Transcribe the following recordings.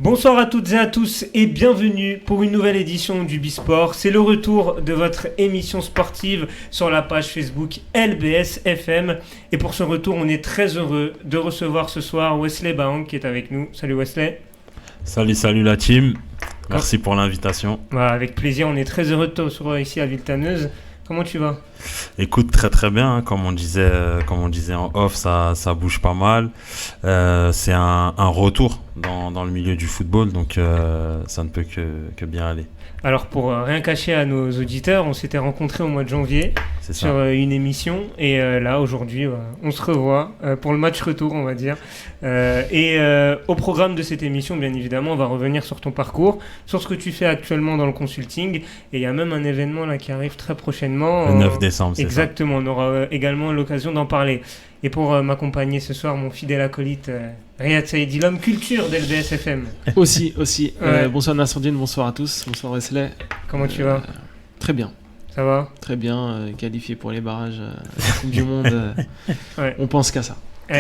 Bonsoir à toutes et à tous et bienvenue pour une nouvelle édition du Bisport. C'est le retour de votre émission sportive sur la page Facebook LBS FM. Et pour ce retour, on est très heureux de recevoir ce soir Wesley Bahang qui est avec nous. Salut Wesley. Salut la team. Merci pour l'invitation. Avec plaisir, on est très heureux de te recevoir ici à Villetaneuse. Comment tu vas ? Écoute, très bien, hein. Comme on disait en off, ça bouge pas mal. C'est un retour dans le milieu du football, donc ça ne peut que bien aller. Alors pour rien cacher à nos auditeurs, on s'était rencontrés au mois de janvier sur une émission et là aujourd'hui on se revoit pour le match retour, on va dire. Au programme de cette émission, bien évidemment, on va revenir sur ton parcours, sur ce que tu fais actuellement dans le consulting, et il y a même un événement là qui arrive très prochainement. Le 9 décembre, c'est exactement, ça. On aura également l'occasion d'en parler. Et pour m'accompagner ce soir, mon fidèle acolyte Riyad Saïdi, l'homme culture d'LBS FM. Aussi. Ouais. Bonsoir Nassourdine, bonsoir à tous, bonsoir Wesley. Comment tu vas ? Très bien. Ça va ? Très bien, qualifié pour les barrages de la Coupe du Monde. Ouais. On pense qu'à ça.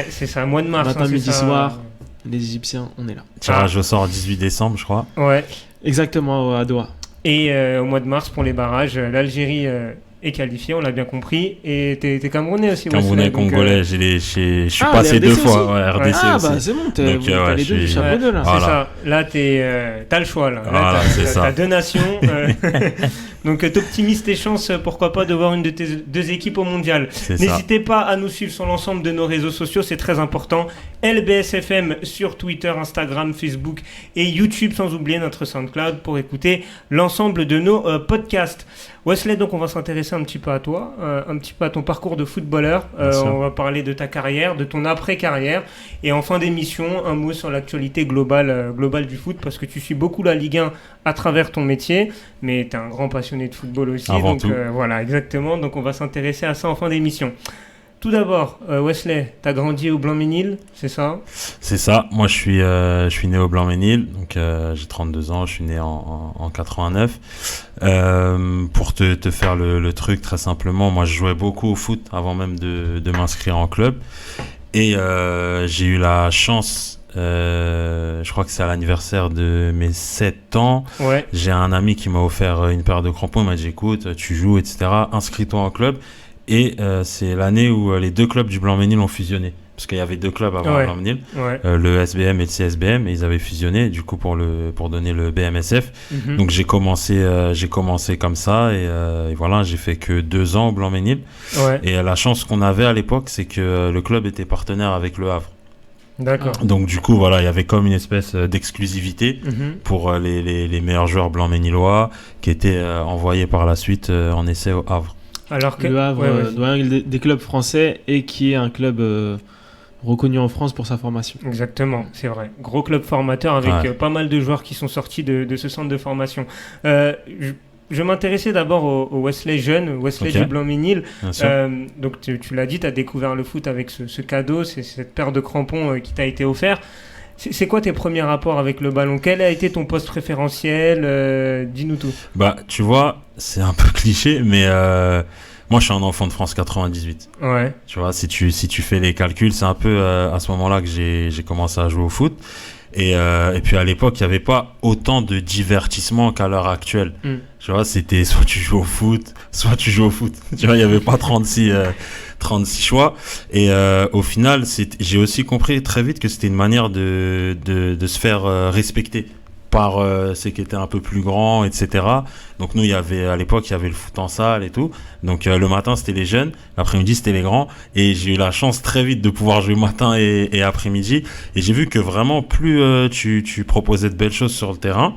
C'est ça, mois de mars. Matin, midi, soir, les Égyptiens, on est là. Tirage au sort 18 décembre, je crois. Ouais. Exactement, à Doha. Et au mois de mars, pour les barrages, l'Algérie est qualifiée, on l'a bien compris. Et t'es Camerounais aussi. Camerounais, Congolais, je suis passé deux fois. Ouais, RDC aussi. Bah c'est bon, t'as les deux du chapeau de là. Voilà. C'est ça, là t'as le choix. Là, voilà, t'as deux nations. Donc t'optimises tes chances, pourquoi pas, de voir une de tes deux équipes au mondial. N'hésitez pas à nous suivre sur l'ensemble de nos réseaux sociaux, c'est très important. LBSFM sur Twitter, Instagram, Facebook et YouTube, sans oublier notre SoundCloud pour écouter l'ensemble de nos podcasts. Wesley, donc on va s'intéresser un petit peu à toi, un petit peu à ton parcours de footballeur. On va parler de ta carrière, de ton après-carrière. Et en fin d'émission, un mot sur l'actualité globale du foot, parce que tu suis beaucoup la Ligue 1 à travers ton métier, mais tu es un grand passionné de football aussi. Avant donc tout. voilà, exactement. Donc on va s'intéresser à ça en fin d'émission. Tout d'abord, Wesley, tu as grandi au Blanc-Ménil, c'est ça ? C'est ça. Moi, je suis né au Blanc-Ménil, donc j'ai 32 ans, je suis né en 89. Pour te faire le truc très simplement, moi, je jouais beaucoup au foot avant même de m'inscrire en club. Et j'ai eu la chance, je crois que c'est à l'anniversaire de mes 7 ans. Ouais. J'ai un ami qui m'a offert une paire de crampons, il m'a dit écoute, tu joues, etc., inscris-toi en club. Et c'est l'année où les deux clubs du Blanc-Ménil ont fusionné. Parce qu'il y avait deux clubs avant le Blanc-Ménil, le SBM et le CSBM, et ils avaient fusionné du coup pour donner le BMSF. Mm-hmm. Donc j'ai commencé comme ça, et voilà, j'ai fait que 2 ans au Blanc-Ménil. Ouais. Et la chance qu'on avait à l'époque, c'est que le club était partenaire avec le Havre. D'accord. Donc du coup voilà, il y avait comme une espèce d'exclusivité pour les meilleurs joueurs blanc-ménilois qui étaient envoyés par la suite en essai au Havre. Alors que le Havre doit être des clubs français et qui est un club reconnu en France pour sa formation. Exactement, c'est vrai. Gros club formateur avec pas mal de joueurs qui sont sortis de ce centre de formation. Je m'intéressais d'abord au Wesley jeune, Wesley du Blanc-Ménil. Donc tu l'as dit, tu as découvert le foot avec ce cadeau, c'est cette paire de crampons qui t'a été offert. C'est quoi tes premiers rapports avec le ballon ? Quel a été ton poste préférentiel ? Dis-nous tout. Bah, tu vois, c'est un peu cliché, mais moi, je suis un enfant de France 98. Ouais. Tu vois, si tu fais les calculs, c'est un peu à ce moment-là que j'ai commencé à jouer au foot. Et puis à l'époque, il n'y avait pas autant de divertissement qu'à l'heure actuelle. Tu vois, c'était soit tu joues au foot, soit tu joues au foot. Tu vois, il n'y avait pas 36 choix. Et au final, j'ai aussi compris très vite que c'était une manière de se faire respecter par ceux qui étaient un peu plus grands, etc. Donc nous, à l'époque, il y avait le foot en salle et tout. Donc le matin, c'était les jeunes, l'après-midi, c'était les grands. Et j'ai eu la chance très vite de pouvoir jouer matin et après-midi. Et j'ai vu que vraiment, plus tu proposais de belles choses sur le terrain,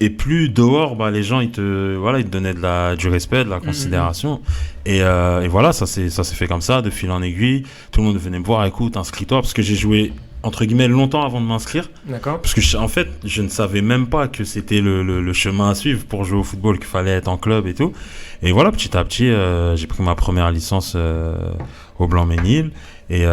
et plus dehors, bah, les gens, ils te donnaient du respect, de la considération. Et voilà, ça s'est fait comme ça, de fil en aiguille. Tout le monde venait me voir, écoute, inscris-toi, parce que j'ai joué entre guillemets longtemps avant de m'inscrire. D'accord. Parce que en fait, je ne savais même pas que c'était le chemin à suivre pour jouer au football, qu'il fallait être en club et tout. Et voilà, petit à petit, j'ai pris ma première licence au Blanc-Ménil. Et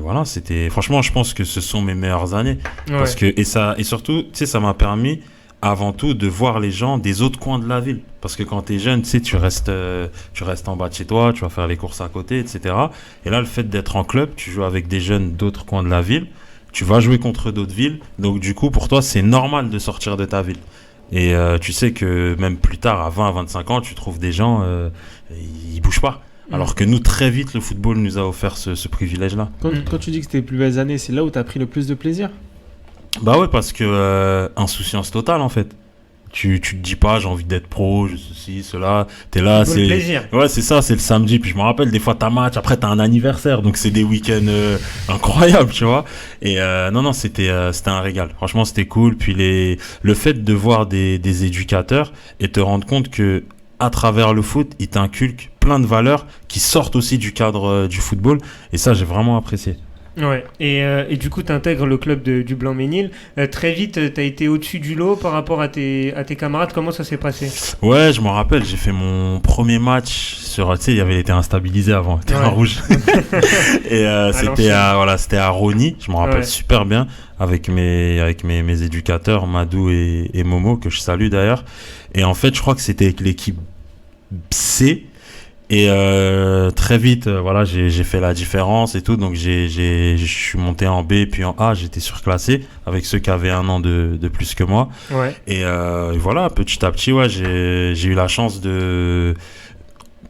voilà, franchement, je pense que ce sont mes meilleures années. Ouais. Parce que, et surtout, tu sais, ça m'a permis avant tout de voir les gens des autres coins de la ville. Parce que quand t'es jeune, tu sais, tu restes en bas de chez toi, tu vas faire les courses à côté, etc. Et là, le fait d'être en club, tu joues avec des jeunes d'autres coins de la ville, tu vas jouer contre d'autres villes. Donc du coup, pour toi, c'est normal de sortir de ta ville. Et tu sais que même plus tard, à 20, à 25 ans, tu trouves des gens, ils bougent pas. Alors que nous, très vite, le football nous a offert ce privilège-là. Quand tu dis que c'était les plus belles années, c'est là où tu as pris le plus de plaisir? Bah ouais, parce que insouciance totale, en fait. Tu te dis pas, j'ai envie d'être pro, ceci, cela. T'es là, c'est le plaisir. Ouais, c'est ça, c'est le samedi. Puis je me rappelle, des fois, t'as match, après, t'as un anniversaire. Donc, c'est des week-ends incroyables, tu vois. Et non, c'était un régal. Franchement, c'était cool. Puis le fait de voir des éducateurs et te rendre compte que à travers le foot, ils t'inculquent plein de valeurs qui sortent aussi du cadre du football. Et ça, j'ai vraiment apprécié. Ouais, et du coup, tu intègres le club du Blanc-Ménil. Très vite, tu as été au-dessus du lot par rapport à tes camarades. Comment ça s'est passé? Ouais, je me rappelle, j'ai fait mon premier match sur. Tu sais, il avait été instabilisé avant, terrain rouge. Et c'était à Rony, je me rappelle super bien, avec mes éducateurs, Madou et Momo, que je salue d'ailleurs. Et en fait, je crois que c'était avec l'équipe C. Et très vite, j'ai fait la différence et tout. Donc je suis monté en B puis en A, j'étais surclassé avec ceux qui avaient un an de plus que moi. Ouais. Et voilà, petit à petit, j'ai eu la chance de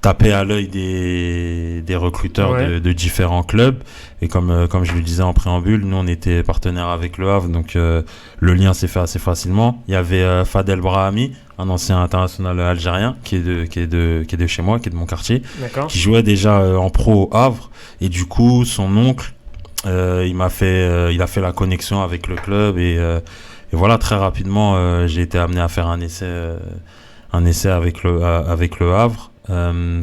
taper à l'œil des recruteurs de différents clubs. Et comme je le disais en préambule, nous on était partenaires avec Le Havre, donc le lien s'est fait assez facilement. Il y avait Fadel Brahami, un ancien international algérien qui est de chez moi, qui est de mon quartier, qui jouait déjà en pro au Havre. Et du coup, son oncle, il a fait la connexion avec le club et voilà, très rapidement, j'ai été amené à faire un essai avec le Havre.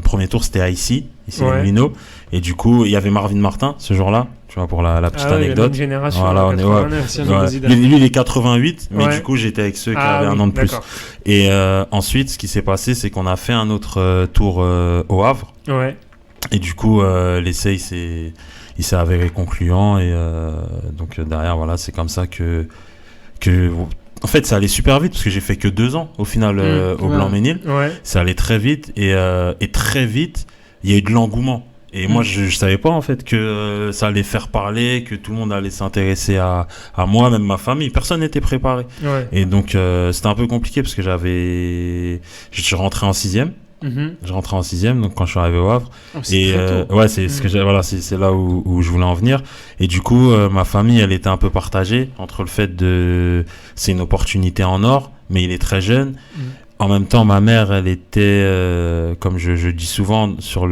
Premier tour, c'était ici les Moulineaux. Et du coup, il y avait Marvin Martin ce jour-là, tu vois, pour la petite anecdote. La génération. Voilà, lui, il est 88, mais du coup, j'étais avec ceux qui avaient un an de plus. Et ensuite, ce qui s'est passé, c'est qu'on a fait un autre tour au Havre. Ouais. Et du coup, l'essai, il s'est avéré concluant. Et donc, derrière, voilà, c'est comme ça que en fait, ça allait super vite parce que j'ai fait que 2 ans au final au Blanc-Ménil. Ouais. Ça allait très vite et très vite, il y a eu de l'engouement. Et moi, je savais pas en fait que ça allait faire parler, que tout le monde allait s'intéresser à moi, même ma famille. Personne n'était préparé. Ouais. Et donc, c'était un peu compliqué parce que je suis rentré en 6e. Je rentrais en 6e, donc quand je suis arrivé au Havre. C'est là où je voulais en venir. Et du coup, ma famille, elle était un peu partagée entre le fait c'est une opportunité en or, mais il est très jeune. En même temps, ma mère, elle était, comme je dis souvent, sur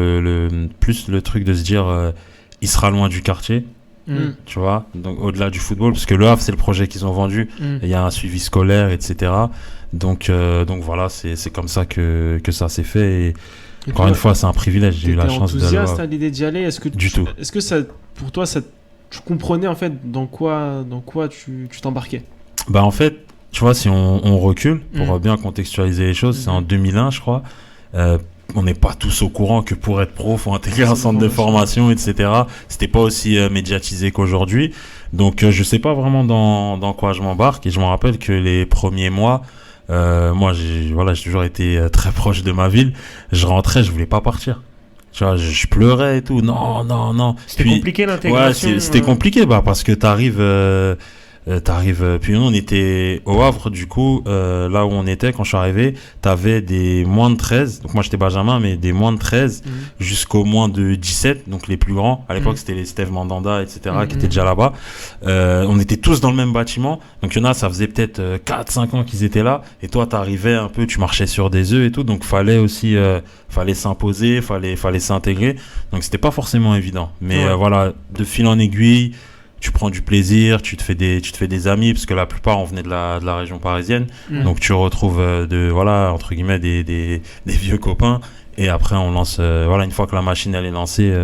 plus le truc de se dire, il sera loin du quartier. Tu vois, donc au-delà du football, parce que le Havre, c'est le projet qu'ils ont vendu. Il y a un suivi scolaire, etc. Donc voilà, c'est comme ça que ça s'est fait. Et encore une fois, c'est un privilège. J'ai eu la chance d'aller. Enthousiaste à l'idée d'y aller? Est-ce que ça, pour toi, tu comprenais en fait dans quoi tu t'embarquais? Bah en fait, tu vois, si on recule pour bien contextualiser les choses, c'est en 2001, je crois. On n'est pas tous au courant que pour être pro, faut intégrer un centre de formation, etc. C'était pas aussi médiatisé qu'aujourd'hui. Donc, je sais pas vraiment dans quoi je m'embarque. Et je me rappelle que les premiers mois, moi, j'ai toujours été très proche de ma ville. Je rentrais, je voulais pas partir. Tu vois, je pleurais et tout. Non. C'était compliqué l'intégration. Ouais, c'était compliqué, parce que t'arrives. Puis nous on était au Havre, du coup là où on était quand je suis arrivé, t'avais des moins de 13, donc moi j'étais Benjamin, mais des moins de 13 jusqu'au moins de 17, donc les plus grands à l'époque c'était les Steve Mandanda, etc. qui étaient déjà là-bas. On était tous dans le même bâtiment, donc il y en a, ça faisait peut-être 4-5 ans qu'ils étaient là, et toi t'arrivais un peu, tu marchais sur des œufs et tout, donc fallait aussi fallait s'imposer, fallait s'intégrer, donc c'était pas forcément évident, mais voilà, de fil en aiguille, tu prends du plaisir, tu te fais des amis, parce que la plupart on venait de la région parisienne, donc tu retrouves entre guillemets des vieux copains, et après on lance, une fois que la machine elle est lancée,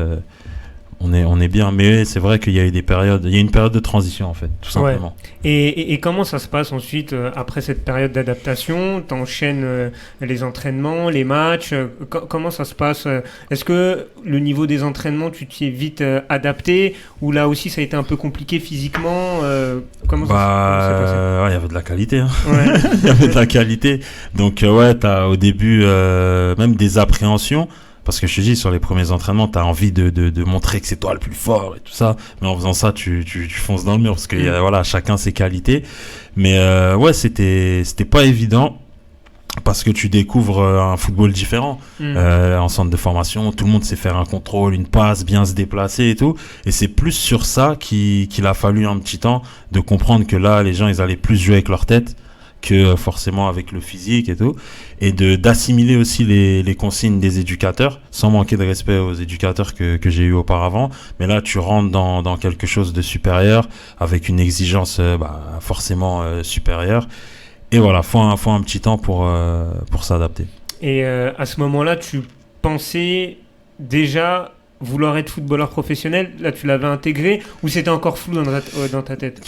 on est bien. Mais c'est vrai qu'il y a eu une période de transition en fait, tout simplement. Et comment ça se passe ensuite après cette période d'adaptation? T'enchaînes les entraînements, les matchs, comment ça se passe? Est-ce que le niveau des entraînements, tu t'y es vite adapté, ou là aussi ça a été un peu compliqué physiquement? Comment ça s'est passé? Il y avait de la qualité, hein. Il y avait de la qualité, donc t'as au début même des appréhensions, parce que je te dis, sur les premiers entraînements, t'as envie de montrer que c'est toi le plus fort et tout ça, mais en faisant ça, tu fonces dans le mur, parce que voilà, chacun ses qualités. Mais ouais, c'était pas évident. Parce que tu découvres un football différent en centre de formation, tout le monde sait faire un contrôle, une passe, bien se déplacer et tout, et c'est plus sur ça qu'il a fallu un petit temps de comprendre que là les gens ils allaient plus jouer avec leur tête que forcément avec le physique et tout, et d'assimiler aussi les consignes des éducateurs, sans manquer de respect aux éducateurs que j'ai eu auparavant, mais là tu rentres dans quelque chose de supérieur avec une exigence forcément supérieure. Et voilà, faut un petit temps pour s'adapter. Et à ce moment-là, tu pensais déjà vouloir être footballeur professionnel? Là, tu l'avais intégré ou c'était encore flou dans ta tête?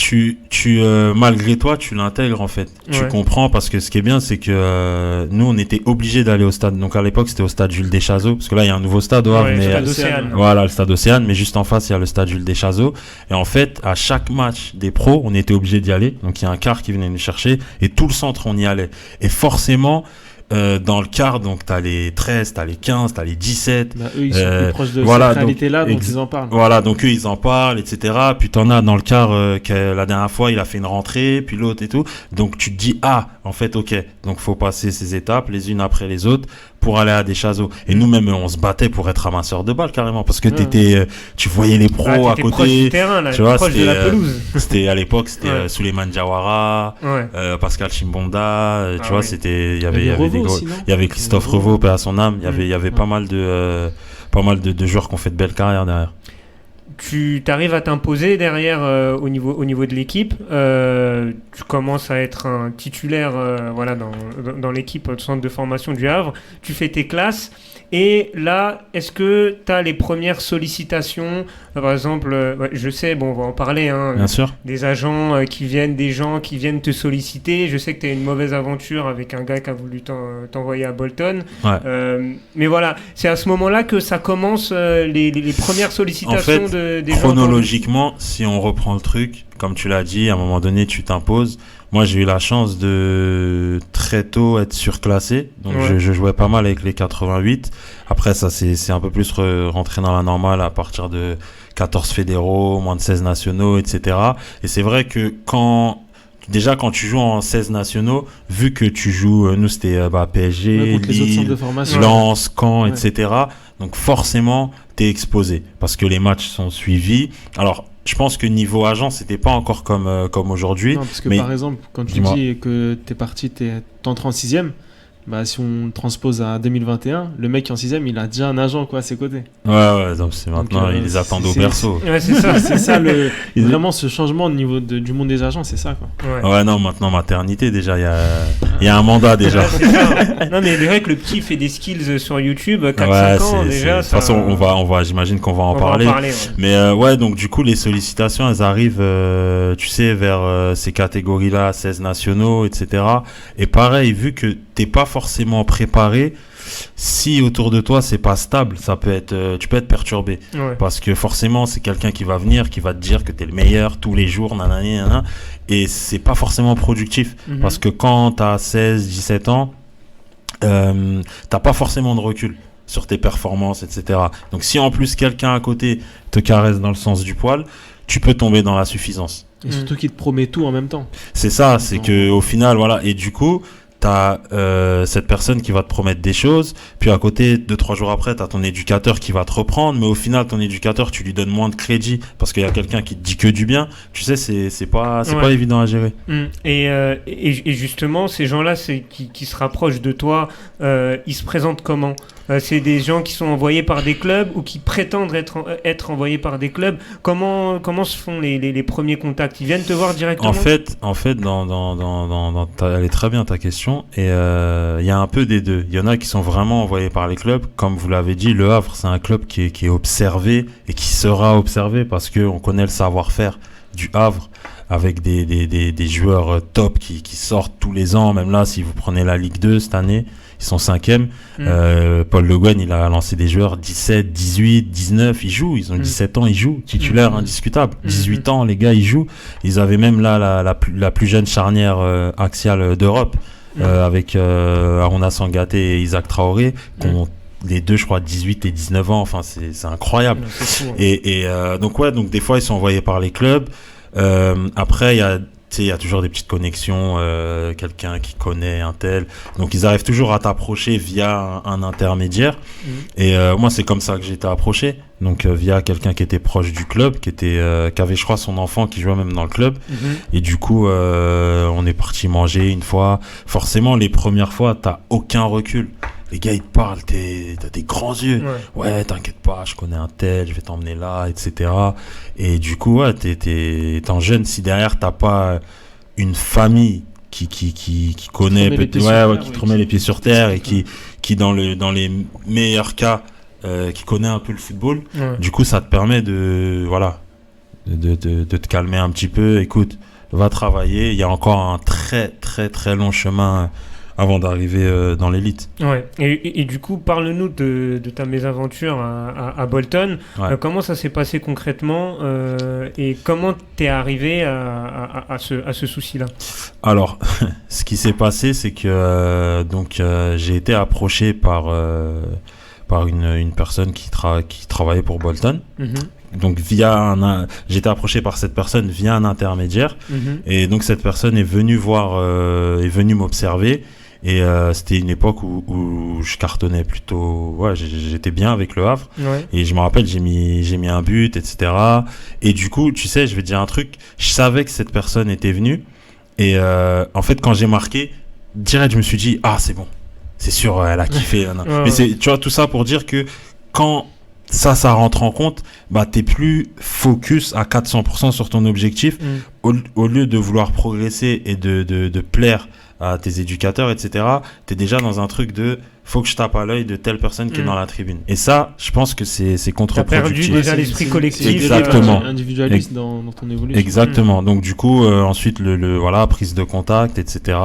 Malgré toi, tu l'intègres en fait. Ouais. Tu comprends parce que ce qui est bien, c'est que nous, on était obligés d'aller au stade. Donc à l'époque, c'était au stade Jules Deschazos, parce que là, il y a un nouveau stade. Ouais, le stade Océane. Voilà, le stade Océane, mais juste en face, il y a le stade Jules Deschazos. Et en fait, à chaque match des pros, on était obligés d'y aller. Donc il y a un car qui venait nous chercher et tout le centre, on y allait. Et forcément, dans le quart, donc t'as les 13, t'as les 15, t'as les 17. Eux, ils sont plus proches de cette réalité-là, donc ils en parlent. Voilà, donc eux, ils en parlent, etc. Puis t'en as dans le quart que la dernière fois, il a fait une rentrée, puis l'autre et tout. Donc tu te dis, en fait, ok, donc faut passer ces étapes, les unes après les autres, pour aller à Deschazos. Et nous-mêmes, on se battait pour être ramasseur de balles, carrément, parce que tu voyais les pros à côté. Proche du terrain, là, tu vois, proche de la pelouse. À l'époque, c'était Souleymane Diawara, Pascal Chimbonda, tu vois, il y avait Christophe Revaux, paix à son âme, il y avait pas mal de joueurs qui ont fait de belles carrières derrière. Tu t'arrives à t'imposer derrière au niveau de l'équipe. Tu commences à être un titulaire dans l'équipe de centre de formation du Havre. Tu fais tes classes. Et là, est-ce que tu as les premières sollicitations par exemple, je sais, on va en parler, bien sûr. Des agents des gens qui viennent te solliciter. Je sais que tu as une mauvaise aventure avec un gars qui a voulu t'envoyer à Bolton. Mais voilà, c'est à ce moment-là que ça commence les premières sollicitations en fait, des gens. Chronologiquement, si on reprend le truc, comme tu l'as dit, à un moment donné, tu t'imposes. Moi, j'ai eu la chance de très tôt être surclassé. Donc, je jouais pas mal avec les 88. Après, ça, c'est un peu plus rentré dans la normale à partir de 14 fédéraux, moins de 16 nationaux, etc. Et c'est vrai que quand tu joues en 16 nationaux, vu que tu joues, nous, c'était PSG, Lille, Lens, Caen, etc. Donc, forcément, t'es exposé parce que les matchs sont suivis. Alors, je pense que niveau agent, c'était pas encore comme aujourd'hui. Non, parce que par exemple, quand tu dis que t'es parti, t'es entré en 6ème, si on transpose à 2021, le mec en 6ème, il a déjà un agent à ses côtés. Ouais, donc c'est maintenant, ils les attendent au berceau. Ouais, c'est ça. C'est ça vraiment ce changement au niveau du monde des agents, c'est ça, quoi. Ouais, non, maintenant, maternité, déjà, il y a un mandat, déjà. C'est ça. Non, mais c'est vrai que le petit fait des skills sur YouTube, 4-5 ans, déjà. De toute façon, j'imagine qu'on va en parler. Mais donc, du coup, les sollicitations, elles arrivent, tu sais, vers ces catégories-là, 16 nationaux, etc. Et pareil, vu que t'es pas forcément préparé, si autour de toi c'est pas stable, tu peux être perturbé, parce que forcément c'est quelqu'un qui va venir, qui va te dire que t'es le meilleur tous les jours, nanana, et c'est pas forcément productif, parce que quand t'as 16-17 ans, t'as pas forcément de recul sur tes performances, etc. Donc si en plus quelqu'un à côté te caresse dans le sens du poil, tu peux tomber dans la suffisance. Et surtout qu'il te promet tout en même temps. C'est ça, c'est que au final, voilà, et du coup t'as cette personne qui va te promettre des choses, puis à côté, 2-3 jours après, t'as ton éducateur qui va te reprendre, mais au final, ton éducateur, tu lui donnes moins de crédit parce qu'il y a quelqu'un qui te dit que du bien. Tu sais, c'est pas évident à gérer. Et justement, ces gens-là qui se rapprochent de toi, ils se présentent comment ? C'est des gens qui sont envoyés par des clubs ou qui prétendent être envoyés par des clubs. Comment se font les premiers contacts ? Ils viennent te voir directement ? En fait, elle est très bien ta question. Et il y a un peu des deux. Il y en a qui sont vraiment envoyés par les clubs. Comme vous l'avez dit, Le Havre, c'est un club qui est observé et qui sera observé parce qu'on connaît le savoir-faire du Havre avec des joueurs top qui sortent tous les ans. Même là, si vous prenez la Ligue 2 cette année, ils sont 5e. Paul Le Guen, il a lancé des joueurs 17, 18, 19. Ils jouent. Ils ont 17 ans, ils jouent. Titulaire indiscutable. 18 ans, les gars, ils jouent. Ils avaient même là la plus jeune charnière axiale d'Europe avec Aruna Sangaté et Isaac Traoré, qui ont les deux, je crois, 18 et 19 ans. Enfin, c'est incroyable. C'est fou, hein. Donc des fois, ils sont envoyés par les clubs. Après, il y a toujours des petites connexions, quelqu'un qui connaît un tel. Donc, ils arrivent toujours à t'approcher via un intermédiaire. Et moi, c'est comme ça que j'ai été approché. Donc, via quelqu'un qui était proche du club, qui avait, je crois, son enfant qui jouait même dans le club. Et du coup, on est parti manger une fois. Forcément, les premières fois, t'as aucun recul. Les gars, ils te parlent, t'as des grands yeux. Ouais, t'inquiète pas, je connais un tel, je vais t'emmener là, etc. Et du coup, ouais, étant jeune, si derrière t'as pas une famille qui connaît, qui te remet les pieds sur terre et qui dans les meilleurs cas, qui connaît un peu le football, du coup, ça te permet de te calmer un petit peu. Écoute, va travailler. Il y a encore un très, très, très long chemin avant d'arriver dans l'élite. Ouais. Et du coup, parle-nous de ta mésaventure à Bolton. Comment ça s'est passé concrètement et comment t'es arrivé à ce souci-là? Alors, ce qui s'est passé, c'est que j'ai été approché par une personne qui travaillait pour Bolton. Donc j'ai été approché par cette personne via un intermédiaire. Et donc cette personne est venue m'observer. Et c'était une époque où je cartonnais plutôt, j'étais bien avec le Havre. Et je me rappelle, j'ai mis un but, etc. Et du coup, tu sais, je vais te dire un truc, je savais que cette personne était venue. Et en fait, quand j'ai marqué, direct, je me suis dit, ah, c'est bon, c'est sûr, elle a kiffé. Mais tu vois, tout ça pour dire que quand ça rentre en compte, bah, t'es plus focus à 400% sur ton objectif. Au lieu de vouloir progresser et de plaire à tes éducateurs, etc., t'es déjà dans un truc de faut que je tape à l'œil de telle personne qui est dans la tribune. Et ça, je pense que c'est contre-productif. T'as perdu déjà l'esprit collectif. Exactement. Individualiste dans ton évolution. Exactement. Donc du coup, ensuite, prise de contact, etc.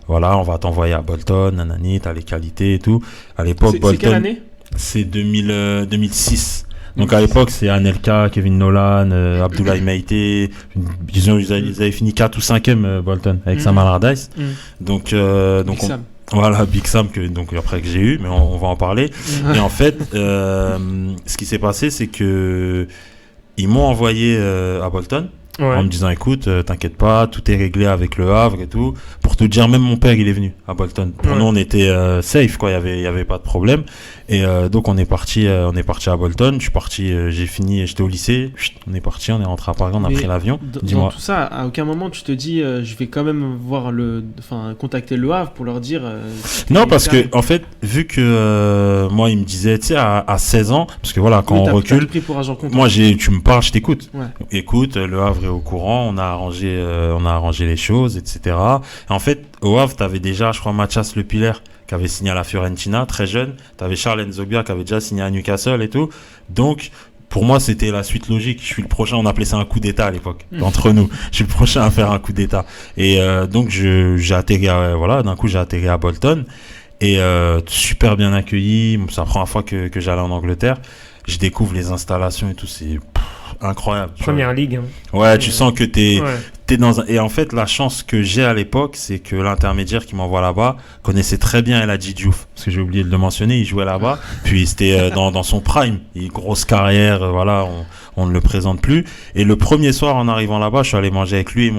Voilà, on va t'envoyer à Bolton, nanani, t'as les qualités et tout. À l'époque, Bolton. C'est quelle année? C'est 2006. Donc à l'époque, c'est Anelka, Kevin Nolan, Abdoulaye Meïté. Ils avaient fini 4 ou 5e Bolton avec Sam Allardyce. Donc Sam. Voilà, Big Sam après que j'ai eu, mais on va en parler. Et en fait, ce qui s'est passé, c'est que ils m'ont envoyé à Bolton. En me disant, écoute, t'inquiète pas, tout est réglé avec le Havre et tout. Pour te dire, même mon père, il est venu à Bolton. Pour nous, on était safe, quoi. Il y avait pas de problème. Et donc, on est parti à Bolton. Je suis parti, j'étais au lycée. On est parti, on est rentré à Paris, on a pris l'avion. Dis-moi. Dans tout ça, à aucun moment, tu te dis, je vais quand même contacter le Havre pour leur dire. Non, parce que, en fait, vu que moi, il me disait, tu sais, à 16 ans, parce que voilà, quand on recule, moi, tu me parles, je t'écoute. Écoute, le Havre au courant, on a arrangé les choses, etc. Et en fait, au Havre, t'avais déjà, je crois, Mathias Le Piler qui avait signé à la Fiorentina, très jeune. T'avais Charles Nzobia qui avait déjà signé à Newcastle et tout. Donc, pour moi, c'était la suite logique. Je suis le prochain, on appelait ça un coup d'état à l'époque, entre nous. Je suis le prochain à faire un coup d'état. Et donc, j'ai atterri d'un coup, j'ai atterri à Bolton. Et super bien accueilli. C'est la première fois que j'allais en Angleterre. Je découvre les installations et tout, c'est incroyable. Première ligue. Hein. Ouais, tu sens que t'es dans un... Et en fait, la chance que j'ai à l'époque, c'est que l'intermédiaire qui m'envoie là-bas connaissait très bien El Hadji Diouf. Parce que j'ai oublié de le mentionner, il jouait là-bas. Puis c'était dans son prime. Grosse carrière, on ne le présente plus. Et le premier soir, en arrivant là-bas, je suis allé manger avec lui,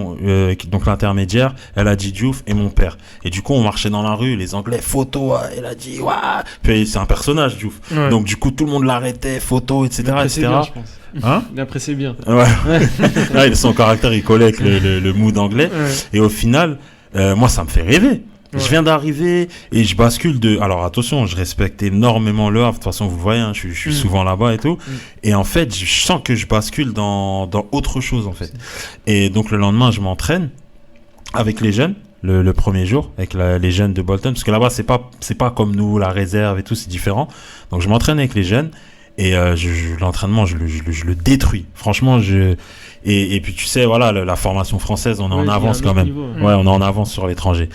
donc l'intermédiaire, El Hadji Diouf et mon père. Et du coup, on marchait dans la rue, les Anglais, photo, El Hadji, waouh. Puis c'est un personnage, Diouf. Ouais. Donc du coup, tout le monde l'arrêtait, photo, etc. etc. Bien, je pense. Hein? Il appréciait bien. Ouais. Son caractère, il collait avec le mood anglais. Ouais. Et au final, moi, ça me fait rêver. Ouais. Je viens d'arriver et je bascule Alors attention, je respecte énormément le Havre. De toute façon, vous voyez, hein, je suis souvent là-bas et tout. Et en fait, je sens que je bascule dans autre chose, en fait. Et donc, le lendemain, je m'entraîne avec les jeunes. Le premier jour, avec les jeunes de Bolton. Parce que là-bas, c'est pas comme nous, la réserve et tout, c'est différent. Donc, je m'entraîne avec les jeunes. Et l'entraînement, je le détruis. Franchement, et puis tu sais, voilà, la formation française, on est en avance quand même. Niveau, on est en avance sur l'étranger.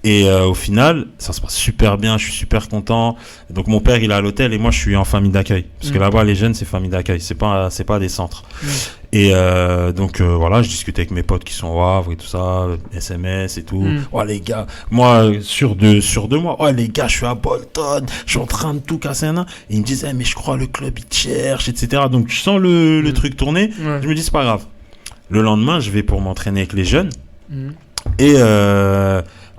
Et au final, ça se passe super bien, je suis super content. Donc mon père, il est à l'hôtel et moi, je suis en famille d'accueil. Parce que là-bas, les jeunes, c'est famille d'accueil, c'est pas des centres. Et donc voilà, je discutais avec mes potes qui sont au Havre et tout ça, SMS et tout. Oh les gars, moi, sur deux mois, oh les gars, je suis à Bolton, je suis en train de tout casser. Et ils me disaient, mais je crois le club, il te cherche, etc. Donc je sens le truc tourner, je me dis, c'est pas grave. Le lendemain, je vais pour m'entraîner avec les jeunes. Et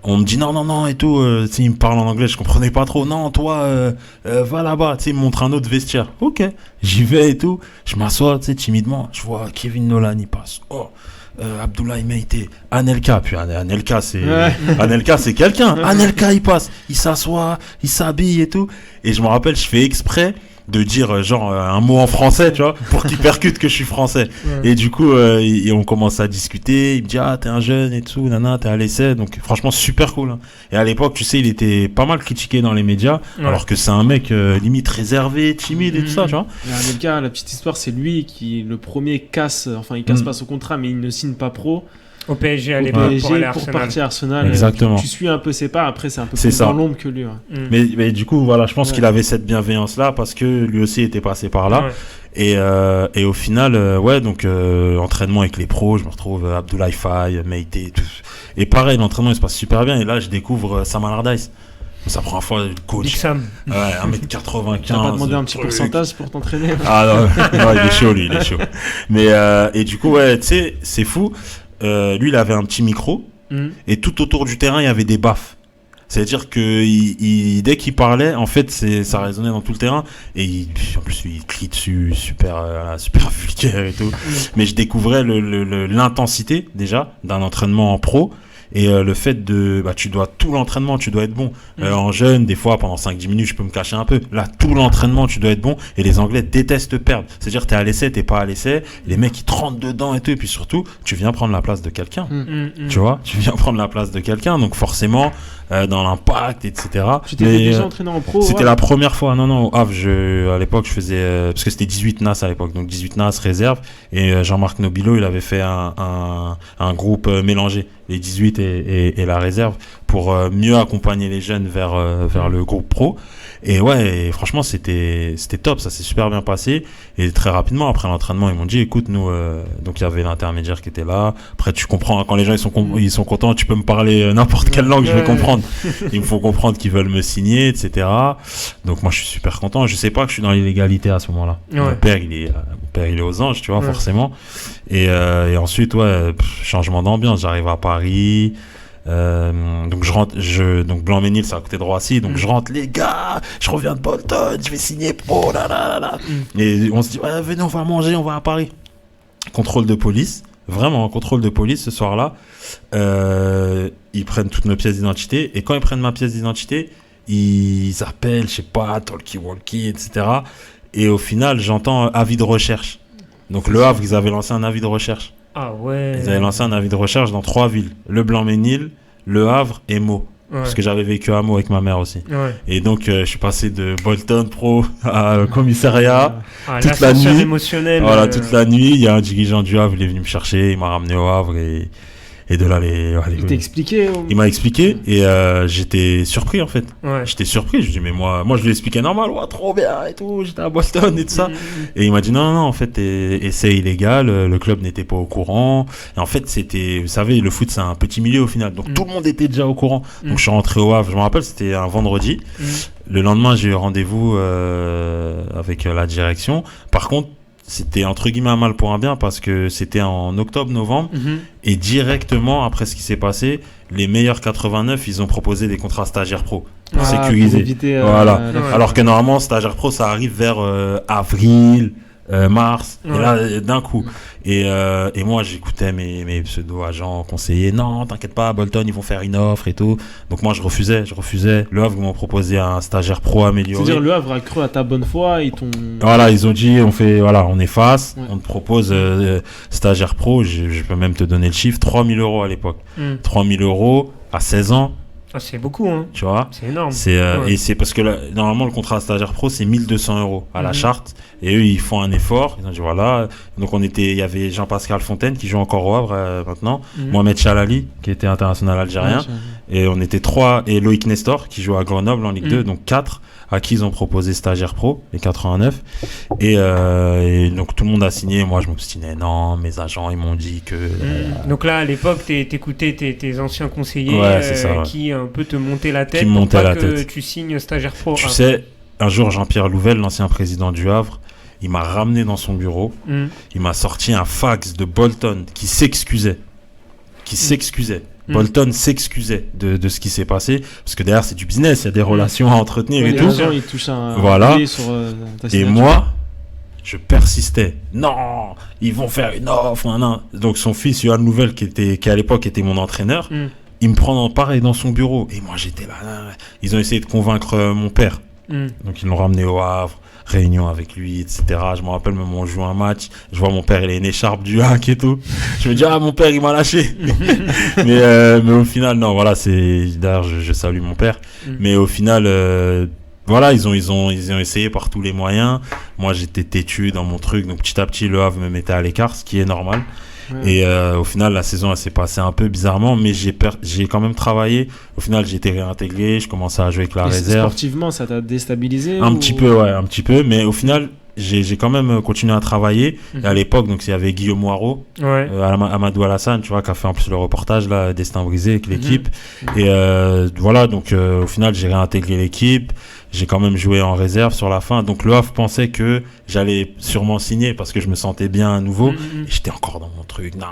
on me dit non et tout, il me parle en anglais, je comprenais pas trop. Non, toi, va là-bas, il me montre un autre vestiaire. Ok, j'y vais et tout. Je m'assois, timidement, je vois Kevin Nolan, il passe. Oh, Abdoulaye Meïté, Anelka. Puis Anelka, c'est quelqu'un. Anelka, il passe, il s'assoit, il s'habille et tout. Et je me rappelle, je fais exprès de dire genre un mot en français, tu vois, pour qu'il percute que je suis français. Et du coup, on commence à discuter. Il me dit, ah, t'es un jeune et tout, nana, t'es à l'essai. Donc, franchement, super cool. Hein. Et à l'époque, tu sais, il était pas mal critiqué dans les médias, alors que c'est un mec limite réservé, timide et tout ça, tu vois. Anelka, la petite histoire, c'est lui qui, le premier, casse pas son contrat, mais il ne signe pas pro. Au PSG à l'époque pour partir à Arsenal. Exactement. Tu suis un peu ses pas, après c'est un peu plus dans l'ombre que lui. Mais du coup, voilà, je pense qu'il avait cette bienveillance-là parce que lui aussi était passé par là. Et au final, donc entraînement avec les pros, je me retrouve Abdoulaye Faye, Meïté, tout. Et pareil, l'entraînement il se passe super bien. Et là, je découvre Sam Allardyce. C'est la première fois le coach. Big Sam. Ouais, 1m95. T'as pas demandé un petit pourcentage pour t'entraîner? Ah non, il est chaud, lui, il est chaud. Mais et du coup, ouais, tu sais, c'est fou. Lui, il avait un petit micro et tout autour du terrain, il y avait des baffes. C'est-à-dire que dès qu'il parlait, en fait, ça résonnait dans tout le terrain. Et en plus, il crie dessus, super vulgaire et tout. Mais je découvrais l'intensité déjà d'un entraînement en pro. Et le fait de tout l'entraînement tu dois être bon. En jeune, des fois pendant 5-10 minutes je peux me cacher un peu. Là, tout l'entraînement tu dois être bon. Et les Anglais détestent perdre. C'est-à-dire t'es à l'essai, t'es pas à l'essai, les mecs ils te rentrent dedans et tout. Et puis surtout tu viens prendre la place de quelqu'un. Tu vois, tu viens prendre la place de quelqu'un. Donc forcément dans l'impact, etc. Tu t'étais déjà entraîné en pro? C'était la première fois. Non, au Havre, à l'époque je faisais parce que c'était 18 NAS à l'époque. Donc 18 NAS réserve. Et Jean-Marc Nobilo il avait fait un groupe mélangé, les 18 et la réserve, pour mieux accompagner les jeunes vers le groupe pro. Et ouais, franchement c'était top, ça s'est super bien passé. Et très rapidement après l'entraînement ils m'ont dit, écoute, nous donc il y avait l'intermédiaire qui était là. Après tu comprends, quand les gens ils sont contents, tu peux me parler n'importe quelle langue, je vais comprendre. Ils me font comprendre qu'ils veulent me signer, etc. Donc moi je suis super content. Je sais pas que je suis dans l'illégalité à ce moment-là. Mon père il est aux anges, tu vois, forcément. Et ensuite changement d'ambiance, j'arrive à Paris. Donc je rentre, donc Blanc-Ménil c'est à côté de Roissy, donc je rentre, les gars, je reviens de Bolton, je vais signer pro, là. Et on se dit, ouais, venez, on va manger, on va à Paris. Contrôle de police, vraiment contrôle de police ce soir-là. Ils prennent toutes nos pièces d'identité, et quand ils prennent ma pièce d'identité, ils appellent, je sais pas, talkie-walkie, etc. Et au final, j'entends avis de recherche. Donc le Havre, ils avaient lancé un avis de recherche. Ah ouais. Ils avaient lancé un avis de recherche dans 3 villes. Le Blanc-Ménil, Le Havre et Meaux. Parce que j'avais vécu à Meaux avec ma mère aussi. Et donc je suis passé de Bolton Pro à commissariat toute la nuit. Émotionnelle. Voilà, toute la nuit. Il y a un dirigeant du Havre, il est venu me chercher, il m'a ramené au Havre et de là il t'a expliqué Il m'a expliqué et j'étais surpris en fait. J'étais surpris, je me dis mais moi je lui ai expliqué normal, trop bien et tout, j'étais à Boston et tout ça. Et il m'a dit non en fait c'est illégal, le club n'était pas au courant. Et en fait c'était, vous savez, le foot c'est un petit milieu au final, donc tout le monde était déjà au courant. Donc je suis rentré au Havre, je me rappelle c'était un vendredi. Le lendemain j'ai eu rendez-vous avec la direction. Par contre c'était entre guillemets un mal pour un bien parce que c'était en octobre-novembre et directement après ce qui s'est passé, les meilleurs 89 ils ont proposé des contrats stagiaires pro pour sécuriser. Pour éviter, alors que normalement stagiaire pro ça arrive vers avril, mars, et là d'un coup. Et moi j'écoutais mes pseudo-agents conseillers, non t'inquiète pas, Bolton ils vont faire une offre et tout. Donc moi je refusais. Le Havre ils m'ont proposé un stagiaire pro amélioré. C'est-à-dire le Havre a cru à ta bonne foi, ils ont dit on efface, on te propose stagiaire pro, je peux même te donner le chiffre, 3 000 € à l'époque. 3 000 € à 16 ans. Ah, c'est beaucoup, hein. Tu vois, c'est énorme. Et c'est parce que normalement le contrat stagiaire pro c'est 1 200 € à la charte, et eux ils font un effort, ils ont dit voilà. Donc il y avait Jean-Pascal Fontaine qui joue encore au Havre maintenant, Mohamed Chalali qui était international algérien, Et on était 3, et Loïc Nestor, qui joue à Grenoble en Ligue 2, donc 4, à qui ils ont proposé stagiaire pro, les 89. Et donc tout le monde a signé. Moi, je m'obstinais. Non, mes agents, ils m'ont dit que... Donc là, à l'époque, t'écoutais tes anciens conseillers qui un peu te montaient la tête pour pas que tu signes stagiaire pro. Tu sais, un jour, Jean-Pierre Louvel, l'ancien président du Havre, il m'a ramené dans son bureau. Il m'a sorti un fax de Bolton qui s'excusait. Bolton s'excusait de ce qui s'est passé, parce que derrière c'est du business, il y a des relations à entretenir et tout. Il touche un sur ta signature. Et moi, je persistais. Non, ils vont faire une offre. Non. Donc son fils Yohan Louvel, qui à l'époque était mon entraîneur, il me prend pareil dans son bureau. Et moi j'étais là. Ils ont essayé de convaincre mon père. Donc ils l'ont ramené au Havre. Réunion avec lui, etc. Je me rappelle même on joue un match, je vois mon père, il a une écharpe du hack et tout. Je me dis mon père il m'a lâché. mais au final non, voilà, d'ailleurs je salue mon père. Mais au final voilà, ils ont essayé par tous les moyens. Moi j'étais têtu dans mon truc, donc petit à petit le Havre me mettait à l'écart, ce qui est normal. Et au final la saison elle s'est passée un peu bizarrement, mais j'ai quand même travaillé. Au final j'ai été réintégré, je commençais à jouer avec la réserve. Sportivement ça t'a déstabilisé un petit peu, mais au final j'ai quand même continué à travailler. Et à l'époque donc il y avait Guillaume Moirot, Amadou Alassane, tu vois, qui a fait en plus le reportage là, Destin brisé avec l'équipe. Et voilà, donc au final j'ai réintégré l'équipe. J'ai quand même joué en réserve sur la fin. Donc le Havre pensait que j'allais sûrement signer parce que je me sentais bien à nouveau. Et j'étais encore dans mon truc. Non.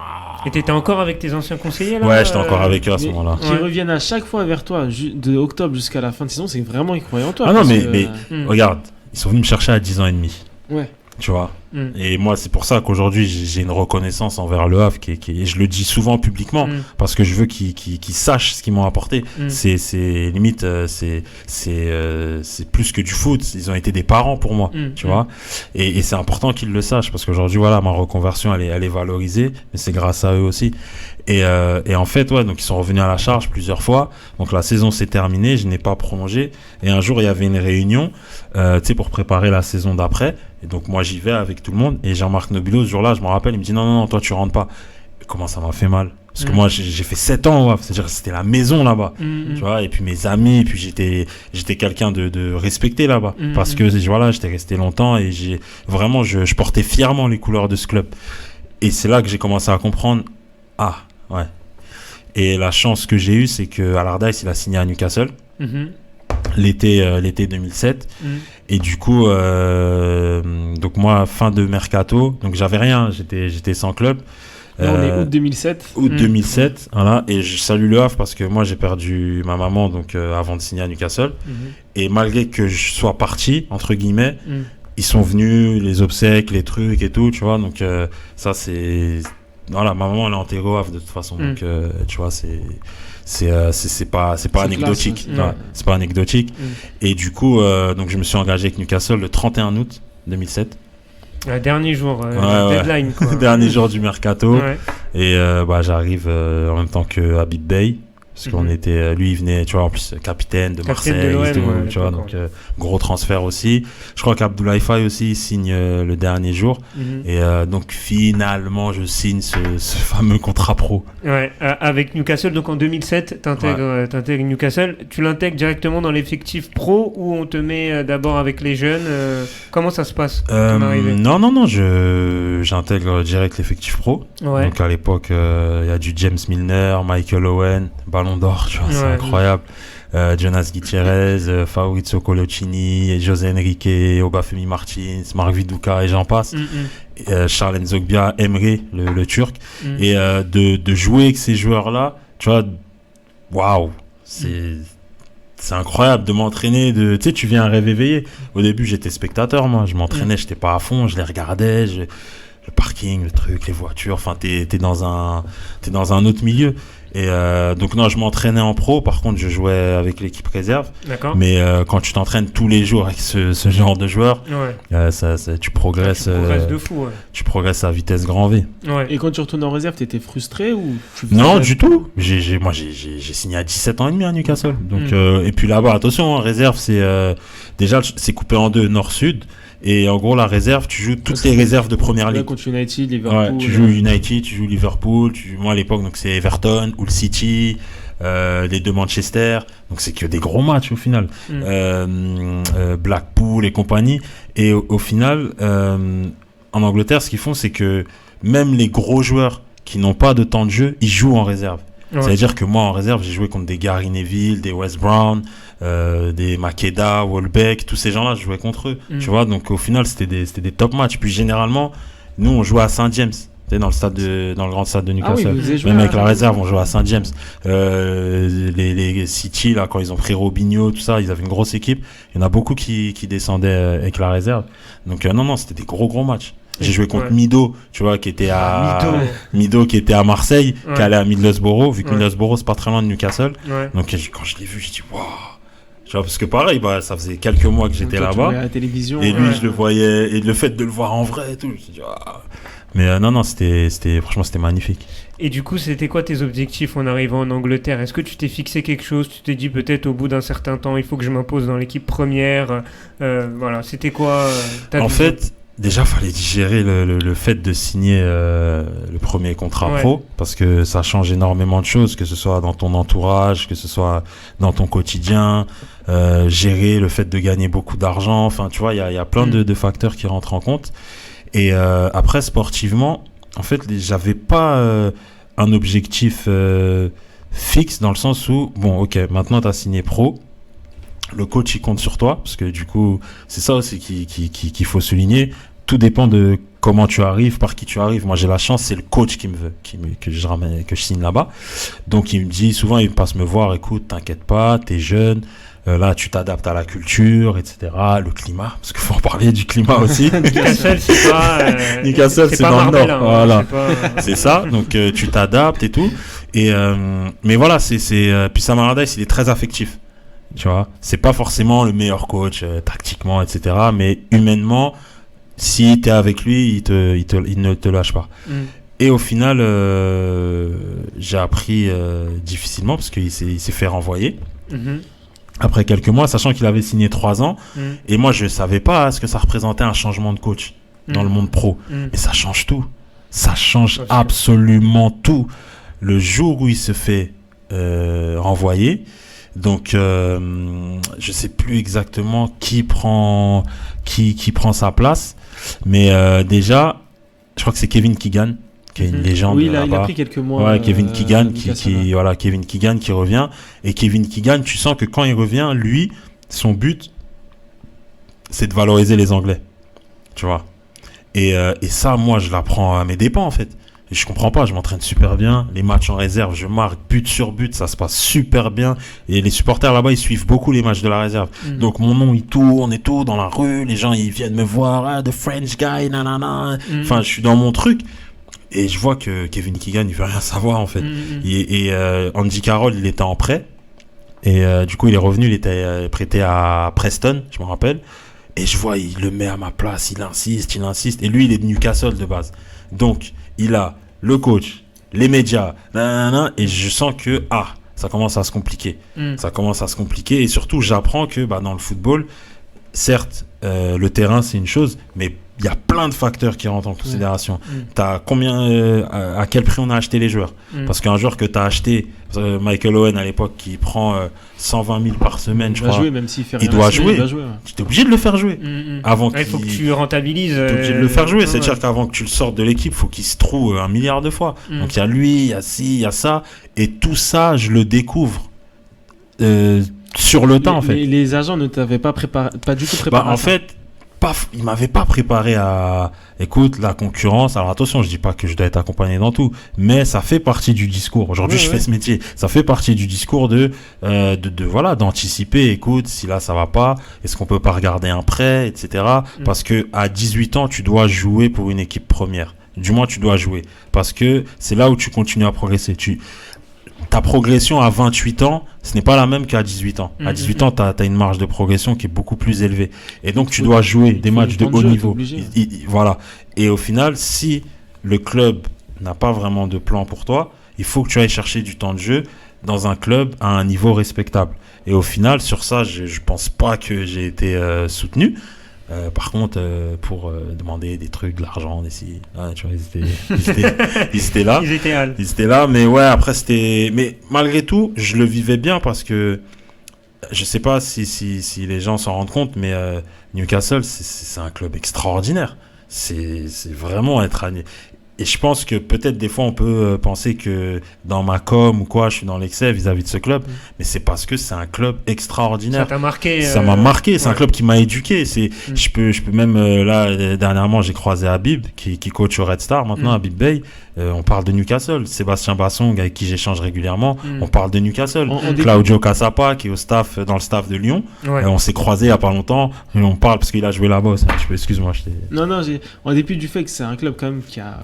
Et t'étais encore avec tes anciens conseillers là? Ouais, j'étais encore avec eux à ce moment-là. Qui reviennent à chaque fois vers toi de octobre jusqu'à la fin de saison, c'est vraiment qu'ils croyaient en toi. Ah non, mais regarde, ils sont venus me chercher à 10 ans et demi. Ouais. Tu vois. Et moi, c'est pour ça qu'aujourd'hui, j'ai une reconnaissance envers le Havre et je le dis souvent publiquement parce que je veux qu'ils sachent ce qu'ils m'ont apporté. C'est limite, c'est plus que du foot. Ils ont été des parents pour moi, tu vois. Et c'est important qu'ils le sachent parce qu'aujourd'hui, voilà, ma reconversion, elle est valorisée, mais c'est grâce à eux aussi. Et en fait, ouais, donc ils sont revenus à la charge plusieurs fois. Donc la saison s'est terminée, je n'ai pas prolongé. Et un jour, il y avait une réunion, tu sais, pour préparer la saison d'après. Et donc moi, j'y vais avec tout le monde. Et Jean-Marc Nobilo, ce jour-là, je me rappelle, il me dit non, toi, tu rentres pas. Et comment ça m'a fait mal? Parce que moi, j'ai fait 7 ans, ouais. C'est-à-dire que c'était la maison là-bas, tu vois. Et puis mes amis, et puis j'étais quelqu'un de respecté là-bas. Parce que voilà, j'étais resté longtemps et vraiment, je portais fièrement les couleurs de ce club. Et c'est là que j'ai commencé à comprendre, ouais. Et la chance que j'ai eue, c'est que Allardyce, il a signé à Newcastle l'été 2007. Et du coup, donc moi, fin de mercato, donc j'avais rien, j'étais sans club. Là, on est août 2007. Août 2007, voilà. Et je salue le Havre parce que moi, j'ai perdu ma maman donc avant de signer à Newcastle. Et malgré que je sois parti, entre guillemets, ils sont venus, les obsèques, les trucs et tout, tu vois. Donc ça, c'est... Voilà, ma maman elle est enterrée au Havre de toute façon, donc tu vois, c'est pas anecdotique, classe, c'est pas anecdotique. Et du coup, donc je me suis engagé avec Newcastle le 31 août 2007. Dernier jour, deadline quoi. Dernier jour du mercato. Et j'arrive en même temps que Habib Bey. Parce qu'on était, lui il venait, tu vois, en plus capitaine de Marseille, tu vois, donc gros transfert aussi. Je crois qu'Abdoulaye Faye aussi il signe le dernier jour. Et donc finalement je signe ce fameux contrat pro. Ouais, avec Newcastle, donc en 2007, t'intègres Newcastle. Tu l'intègres directement dans l'effectif pro ou on te met d'abord avec les jeunes comment ça se passe Non, j'intègre direct l'effectif pro. Ouais. Donc à l'époque, il y a du James Milner, Michael Owen, Ballon d'Or, tu vois, c'est incroyable. Jonas Gutierrez, Fabrizio Colocini, José Enrique, Obafemi Martins, Marc Viduka et j'en passe. Charles Nzogbia, Emre, le Turc. Et de jouer avec ces joueurs-là, tu vois, waouh, c'est incroyable de m'entraîner. Tu sais, tu viens un rêve éveillé. Au début, j'étais spectateur, moi. Je m'entraînais, j'étais pas à fond, je les regardais, le parking, le truc, les voitures. Enfin, t'es dans un autre milieu. Et donc non, je m'entraînais en pro. Par contre, je jouais avec l'équipe réserve. D'accord. Mais quand tu t'entraînes tous les jours avec ce genre de joueur, tu progresses. Tu progresses de fou. Ouais. Tu progresses à vitesse grand V. Ouais. Et quand tu retournes en réserve, t'étais frustré ou Non, du tout. Moi, j'ai signé à 17 ans et demi à Newcastle. Donc et puis là-bas, attention, en réserve, c'est déjà c'est coupé en deux, nord-sud. Et en gros, la réserve, tu joues toutes les réserves de première ligue. Contre United, Liverpool. Ouais, tu joues United, tu joues Liverpool. Moi, à l'époque, donc c'est Everton, Hull City, les deux Manchester, donc c'est que des gros matchs au final, Blackpool et compagnie, et au final, en Angleterre, ce qu'ils font, c'est que même les gros joueurs qui n'ont pas de temps de jeu, ils jouent en réserve. Ouais. C'est-à-dire que moi, en réserve, j'ai joué contre des Gary Neville, des Wes Brown, des Makeda, Welbeck, tous ces gens-là, je jouais contre eux. Tu vois, donc au final, c'était des top matchs. Puis généralement, nous, on jouait à Saint-James. Dans le grand stade de Newcastle. Même avec la réserve, on jouait à Saint-James. Les City, là, quand ils ont pris Robinho, tout ça, ils avaient une grosse équipe. Il y en a beaucoup qui descendaient avec la réserve. Donc, non, c'était des gros matchs. J'ai joué contre Mido, tu vois, qui était Mido qui était à Marseille, qui allait à Middlesbrough, vu que Middlesbrough, c'est pas très loin de Newcastle. Donc, quand je l'ai vu, j'ai dit, waouh! Tu vois, parce que pareil, ça faisait quelques mois que j'étais là-bas. À la télévision, et lui, je le voyais, et le fait de le voir en vrai et tout, je me suis dit, waouh! Mais non, franchement, c'était magnifique. Et du coup, c'était quoi tes objectifs en arrivant en Angleterre? Est-ce que tu t'es fixé quelque chose? Tu t'es dit peut-être au bout d'un certain temps, il faut que je m'impose dans l'équipe première? Voilà, c'était quoi en fait, déjà, il fallait digérer le fait de signer le premier contrat pro, parce que ça change énormément de choses, que ce soit dans ton entourage, que ce soit dans ton quotidien, gérer le fait de gagner beaucoup d'argent. Enfin, tu vois, il y a plein de facteurs qui rentrent en compte. Et après, sportivement, en fait, j'avais pas un objectif fixe, dans le sens où, bon, ok, maintenant tu as signé pro, le coach il compte sur toi, parce que du coup, c'est ça aussi qu'il faut souligner. Tout dépend de comment tu arrives, par qui tu arrives. Moi, j'ai la chance, c'est le coach qui me veut, que je signe là-bas. Donc, il me dit, souvent, il passe me voir, écoute, t'inquiète pas, t'es jeune. Là, tu t'adaptes à la culture, etc. Le climat, parce qu'il faut en parler du climat aussi. Newcastle, c'est pas... Newcastle, c'est dans le nord. Voilà. C'est ça. Donc, tu t'adaptes et tout. Et, mais voilà, puis Sam Allardyce, il est très affectif. Tu vois, c'est pas forcément le meilleur coach, tactiquement, etc. Mais humainement, si t'es avec lui, il ne te lâche pas. Et au final, j'ai appris difficilement, parce qu'il s'est fait renvoyer. Après quelques mois, sachant qu'il avait signé 3 ans, et moi je savais pas ce que ça représentait un changement de coach dans le monde pro. Mais ça change tout. Ça change absolument tout. Le jour où il se fait renvoyer, donc je sais plus exactement qui prend sa place, mais déjà, je crois que c'est Kevin Keegan, qui est une légende. Oui, il a pris quelques mois. Ouais, Kevin Keegan Kevin Keegan qui revient. Et Kevin Keegan, tu sens que quand il revient, lui, son but, c'est de valoriser les Anglais. Tu vois. Et ça, moi, je l'apprends à mes dépens, en fait. Et je comprends pas, je m'entraîne super bien. Les matchs en réserve, je marque but sur but, ça se passe super bien. Et les supporters là-bas, ils suivent beaucoup les matchs de la réserve. Donc mon nom, il tourne et tout dans la rue. Les gens, ils viennent me voir, the French guy, nanana. Enfin, je suis dans mon truc. Et je vois que Kevin Keegan, il veut rien savoir, en fait. Et Andy Carroll, il était en prêt. Et du coup, il est revenu, il était prêté à Preston, je me rappelle. Et je vois, il le met à ma place, il insiste. Et lui, il est de Newcastle de base. Donc, il a le coach, les médias, et je sens que, ça commence à se compliquer. Ça commence à se compliquer. Et surtout, j'apprends que dans le football, certes, le terrain, c'est une chose, mais il y a plein de facteurs qui rentrent en considération. T'as combien, à quel prix on a acheté les joueurs? Parce qu'un joueur que t'as acheté, Michael Owen à l'époque, qui prend 120 000 par semaine, je crois. Il doit jouer. Tu es obligé de le faire jouer. Il faut que tu rentabilises. Tu es obligé de le faire jouer. C'est-à-dire qu'avant que tu le sortes de l'équipe, il faut qu'il se trouve 1 milliard de fois. Donc il y a lui, il y a ci, il y a ça. Et tout ça, je le découvre sur le temps, en fait. Les agents ne t'avaient pas du tout préparé. En fait, il m'avait pas préparé à écoute la concurrence. Alors attention, je dis pas que je dois être accompagné dans tout, mais ça fait partie du discours. Aujourd'hui, je fais ce métier, ça fait partie du discours de voilà, d'anticiper. Écoute, si là ça va pas, est-ce qu'on peut pas regarder un prêt, etc. Parce que à 18 ans, tu dois jouer pour une équipe première. Du moins, tu dois jouer parce que c'est là où tu continues à progresser. Ta progression à 28 ans, ce n'est pas la même qu'à 18 ans. À 18 ans, tu as une marge de progression qui est beaucoup plus élevée. Et donc, tu dois jouer des matchs de haut niveau. Voilà. Et au final, si le club n'a pas vraiment de plan pour toi, il faut que tu ailles chercher du temps de jeu dans un club à un niveau respectable. Et au final, sur ça, je ne pense pas que j'ai été soutenu. Par contre, pour demander des trucs, de l'argent, tu vois, ils étaient là. Ils étaient là, mais ouais, après c'était. Mais malgré tout, je le vivais bien parce que je sais pas si les gens s'en rendent compte, mais Newcastle, c'est un club extraordinaire. C'est vraiment être. Et je pense que peut-être des fois on peut penser que dans ma com ou quoi, je suis dans l'excès vis-à-vis de ce club, mais c'est parce que c'est un club extraordinaire. Ça t'a marqué. Ça m'a marqué. C'est un club qui m'a éduqué. Je peux même là dernièrement j'ai croisé Habib qui coach au Red Star maintenant, Habib Bey. On parle de Newcastle. Sébastien Bassong avec qui j'échange régulièrement, on parle de Newcastle. Claudio Cassapa qui est dans le staff de Lyon. On s'est croisé il y a pas longtemps. Et on parle parce qu'il a joué là-bas. Excuse-moi. Non, en dépit du fait que c'est un club quand même qui a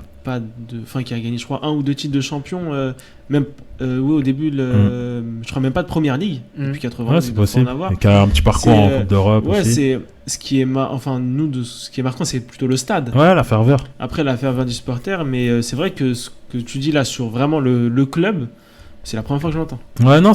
gagné, je crois, 1 ou 2 titres de champion, même au début, je crois même pas de première ligue depuis 80. Ouais, c'est possible. Et qui a un petit parcours en Coupe d'Europe. Ouais, aussi. c'est ce qui est ce qui est marquant, c'est plutôt le stade. Ouais, la ferveur. Après, la ferveur du supporter, mais c'est vrai que ce que tu dis là sur vraiment le club, c'est la première fois que je l'entends. Ouais, non,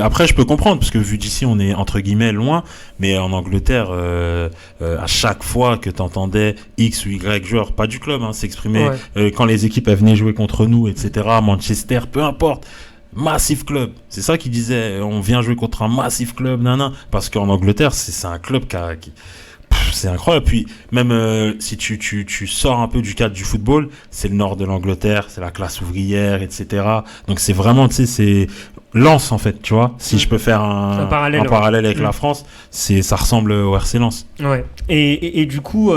après je peux comprendre parce que vu d'ici on est entre guillemets loin, mais en Angleterre, à chaque fois que t'entendais X ou Y joueur, pas du club, s'exprimer, quand les équipes elles venaient jouer contre nous, etc., Manchester, peu importe. Massif club, c'est ça qu'il disait, on vient jouer contre un massif club, parce qu'en Angleterre c'est un club qui c'est incroyable. Puis même si tu sors un peu du cadre du football, c'est le nord de l'Angleterre, c'est la classe ouvrière, etc. Donc c'est vraiment, c'est Lens en fait, tu vois. Si je peux faire un parallèle avec la France, ça ressemble au RC Lens. Ouais. Et du coup,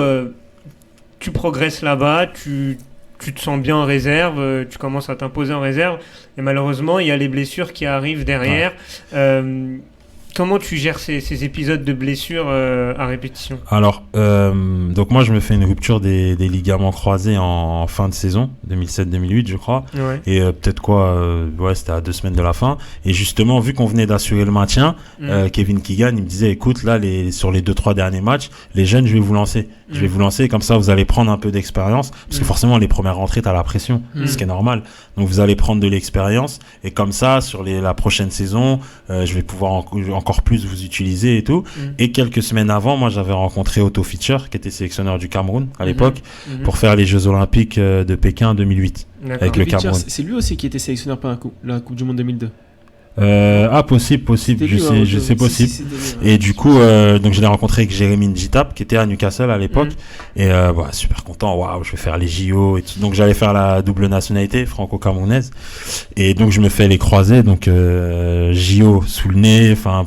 tu progresses là-bas, tu te sens bien en réserve, tu commences à t'imposer en réserve, et malheureusement, il y a les blessures qui arrivent derrière. Ouais. Comment tu gères ces épisodes de blessures à répétition ? Alors, donc moi, je me fais une rupture des ligaments croisés en fin de saison, 2007-2008, je crois. Ouais. Et peut-être c'était à 2 semaines de la fin. Et justement, vu qu'on venait d'assurer le maintien, Kevin Keegan, il me disait, écoute, là, sur les 2-3 derniers matchs, les jeunes, je vais vous lancer. Je vais vous lancer, comme ça, vous allez prendre un peu d'expérience. Parce que forcément, les premières rentrées, t'as la pression, ce qui est normal. Donc, vous allez prendre de l'expérience. Et comme ça, sur la prochaine saison, je vais pouvoir encore plus vous utiliser et tout. Et quelques semaines avant, moi j'avais rencontré Otto Fischer qui était sélectionneur du Cameroun à l'époque pour faire les Jeux Olympiques de Pékin 2008 avec le Cameroun. C'est lui aussi qui était sélectionneur pour la Coupe du Monde 2002. Possible, je sais possible. Et du coup, donc je l'ai rencontré avec Jérémy Njitap qui était à Newcastle à l'époque et super content. Waouh, je vais faire les JO et tout. Donc j'allais faire la double nationalité franco-camerounaise et donc je me fais les croisés, donc JO sous le nez, enfin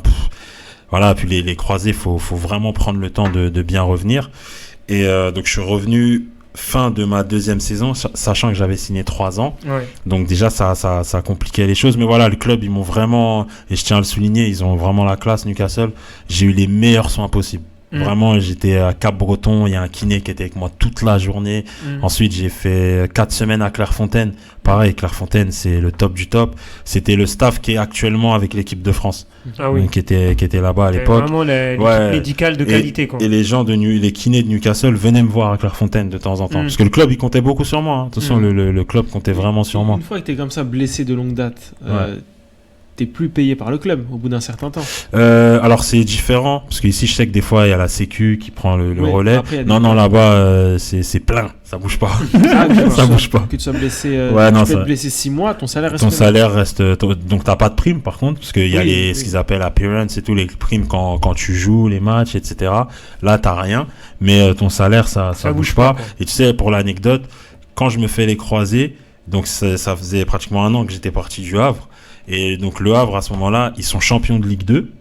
voilà. Puis les croisés, faut vraiment prendre le temps de bien revenir. Et donc je suis revenu fin de ma 2e saison, sachant que j'avais signé 3 ans. Ouais. Donc déjà, ça compliquait les choses. Mais voilà, le club, ils m'ont vraiment, et je tiens à le souligner, ils ont vraiment la classe, Newcastle. J'ai eu les meilleurs soins possibles. Vraiment, j'étais à Cap-Breton, il y a un kiné qui était avec moi toute la journée. Ensuite, j'ai fait 4 semaines à Clairefontaine. Pareil, Clairefontaine, c'est le top du top. C'était le staff qui est actuellement avec l'équipe de France. Ah oui. Qui était là-bas à l'époque. Vraiment l'équipe médicale de qualité, quoi. Et les gens les kinés de Newcastle venaient me voir à Clairefontaine de temps en temps. Parce que le club, il comptait beaucoup sur moi. De toute façon, le club comptait vraiment sur moi. Une fois que t'es comme ça blessé de longue date, t'es plus payé par le club au bout d'un certain temps. Alors c'est différent parce qu'ici je sais que des fois il y a la Sécu qui prend le relais. Après, non là-bas c'est plein, ça bouge pas. Ça bouge pas. Que tu sois blessé, tu peux être blessé 6 mois, ton salaire reste. Donc t'as pas de prime par contre parce qu'il y a ce qu'ils appellent appearance et tout, les primes quand tu joues les matchs, etc. Là t'as rien, mais ton salaire ça bouge pas. Et tu sais, pour l'anecdote, quand je me fais les croisés, donc ça faisait pratiquement 1 an que j'étais parti du Havre. Et donc le Havre à ce moment-là, ils sont champions de Ligue 2.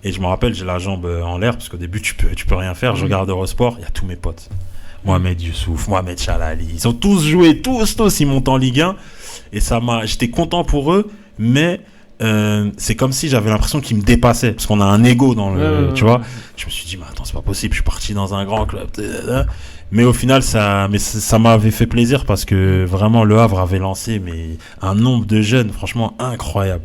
Et je me rappelle, j'ai la jambe en l'air parce qu'au début tu peux rien faire. Je regarde Eurosport, il y a tous mes potes. Mohamed Youssouf, Mohamed Chalali, ils ont tous joué, tous ils montent en Ligue 1. Et j'étais content pour eux, mais c'est comme si j'avais l'impression qu'ils me dépassaient parce qu'on a un ego dans le, tu vois. Je me suis dit, mais attends, c'est pas possible, je suis parti dans un grand club. Mais au final, ça m'avait fait plaisir parce que vraiment le Havre avait lancé un nombre de jeunes franchement incroyable.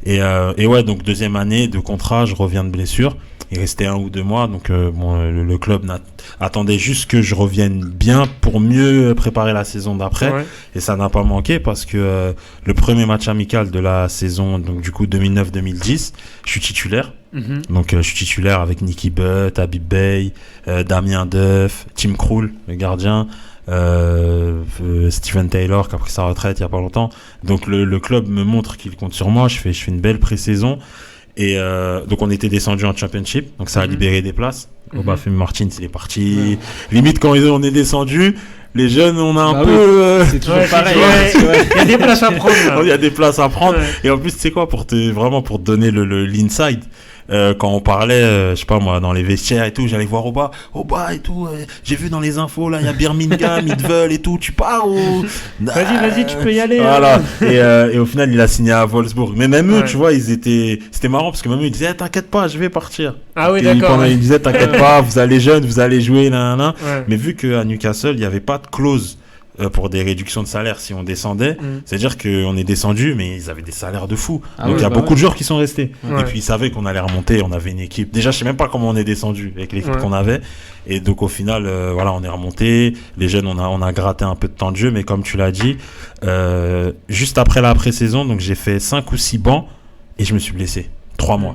Et ouais, donc 2e année de contrat, je reviens de blessure. Il restait 1 ou 2 mois, donc le club attendait juste que je revienne bien pour mieux préparer la saison d'après. Ouais. Et ça n'a pas manqué parce que le premier match amical de la saison, donc du coup 2009-2010, je suis titulaire. Donc je suis titulaire avec Nicky Butt, Habib Bey, Damien Duff, Tim Krul, le gardien, Steven Taylor qui a pris sa retraite il y a pas longtemps. Donc le club me montre qu'il compte sur moi. Je fais une belle pré-saison. Et donc on était descendu en Championship, donc ça a libéré des places. Obafemi Martins, il est parti. Limite quand on est descendu, les jeunes, on a un peu. C'est toujours pareil. Il y a des places à prendre. Il y a des places à prendre. Et en plus, tu sais quoi, pour te donner l'inside. Quand on parlait, je sais pas moi, dans les vestiaires et tout, j'allais voir Oba et tout, j'ai vu dans les infos, là, il y a Birmingham, ils te veulent et tout, tu pars ou... Vas-y, tu peux y aller. Voilà. Et au final, il a signé à Wolfsburg. Mais même eux, tu vois, c'était marrant parce que même eux, ils disaient, t'inquiète pas, je vais partir. Ah oui, d'accord. Ils disaient, t'inquiète pas, vous allez jeunes, vous allez jouer, là. Mais vu qu'à Newcastle, il n'y avait pas de clause pour des réductions de salaire si on descendait, c'est-à-dire qu'on est descendu, mais ils avaient des salaires de fou. Donc il y a beaucoup de joueurs qui sont restés. Et puis ils savaient qu'on allait remonter, on avait une équipe. Déjà, je sais même pas comment on est descendu avec l'équipe qu'on avait. Et donc au final, voilà, on est remonté. Les jeunes, on a gratté un peu de temps de jeu, mais comme tu l'as dit, juste après la pré-saison, donc j'ai fait 5 ou 6 bancs et je me suis blessé. 3 mois.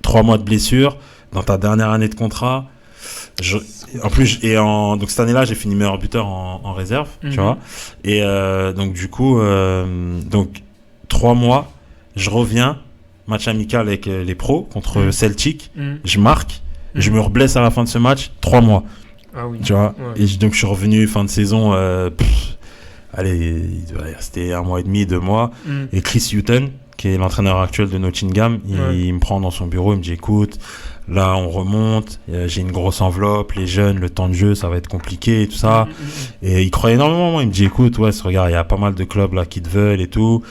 3 mois de blessure dans ta dernière année de contrat. En plus, donc cette année-là, j'ai fini meilleur buteur en réserve, tu vois. Et donc du coup, donc 3 mois, je reviens, match amical avec les pros contre Celtic, je marque, je me reblesse à la fin de ce match, 3 mois. Ah oui. Tu vois. Et donc je suis revenu fin de saison, allez, c'était 1 mois et demi, 2 mois. Et Chris Hughton, qui est l'entraîneur actuel de Nottingham, il me prend dans son bureau, il me dit écoute, là on remonte, j'ai une grosse enveloppe, les jeunes, le temps de jeu ça va être compliqué et tout ça. Et il croit énormément en moi, il me dit écoute, regarde, il y a pas mal de clubs là qui te veulent et tout,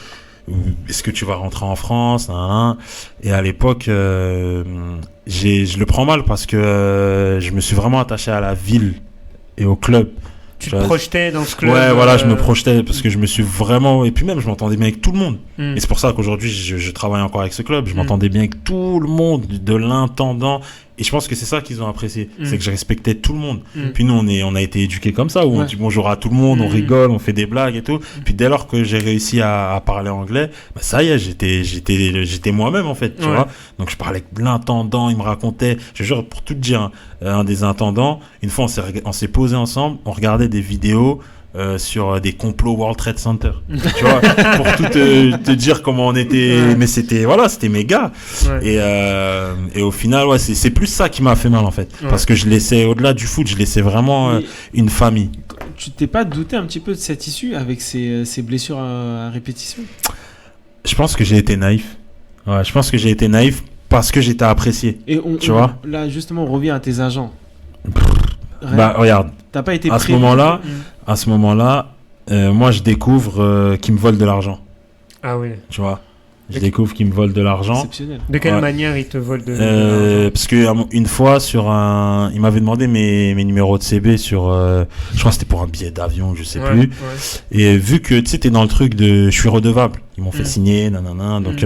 est-ce que tu vas rentrer en France? Et à l'époque je le prends mal parce que je me suis vraiment attaché à la ville et au club. Tu te projetais dans ce club. Ouais, voilà, je me projetais parce que je me suis vraiment... Et puis même, je m'entendais bien avec tout le monde. Et c'est pour ça qu'aujourd'hui, je travaille encore avec ce club. Je m'entendais bien avec tout le monde, de l'intendant. Et je pense que c'est ça qu'ils ont apprécié. C'est que je respectais tout le monde. Puis nous, on a été éduqués comme ça, où on dit bonjour à tout le monde, on rigole, on fait des blagues et tout. Puis dès lors que j'ai réussi à parler anglais, bah ça y est, j'étais moi-même, en fait, tu vois. Donc je parlais avec l'intendant, il me racontait, je jure, pour tout te dire, un des intendants, une fois, on s'est posé ensemble, on regardait des vidéos sur des complots World Trade Center, tu vois, pour tout te dire comment on était. Mais c'était mes gars. Et au final, c'est plus ça qui m'a fait mal en fait, parce que je laissais, au-delà du foot, je laissais vraiment une famille. Tu t'es pas douté un petit peu de cette issue avec ces blessures à répétition? Je pense que j'ai été naïf. Ouais, je pense que j'ai été naïf parce que j'étais apprécié. Et tu vois. Là, justement, on revient à tes agents. Bah regarde. T'as pas été à ce moment-là, moi je découvre qu'ils me volent de l'argent. Ah oui. Tu vois. Je découvre qu'ils me volent de l'argent. Exceptionnel. De quelle manière ils te volent de l'argent? Parce que une fois il m'avait demandé mes numéros de CB sur, je crois que c'était pour un billet d'avion, je sais plus. Et vu que tu sais t'es dans le truc de, je suis redevable, ils m'ont fait signer, donc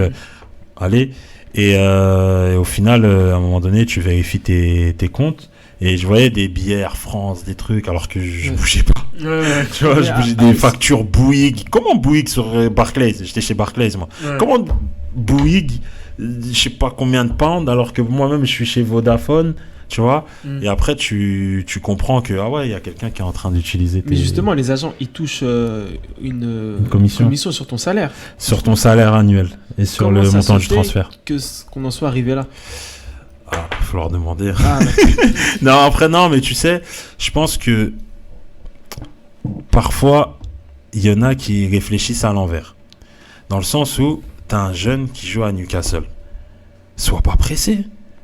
allez. Et au final, à un moment donné, tu vérifies tes comptes. Et je voyais des billets Air France, des trucs, alors que je bougeais pas. Tu vois, je bougeais des factures Bouygues. Comment Bouygues sur Barclays? J'étais chez Barclays, moi. Comment Bouygues, je sais pas combien de pounds, alors que moi-même, je suis chez Vodafone, tu vois. Et après, tu comprends que, il y a quelqu'un qui est en train d'utiliser Mais justement, les agents, ils touchent une commission sur ton salaire. Sur ton salaire annuel et sur le montant du transfert. Qu'on en soit arrivé là. Il va falloir demander. Non, mais tu sais, je pense que parfois, il y en a qui réfléchissent à l'envers. Dans le sens où tu as un jeune qui joue à Newcastle. Sois pas pressé.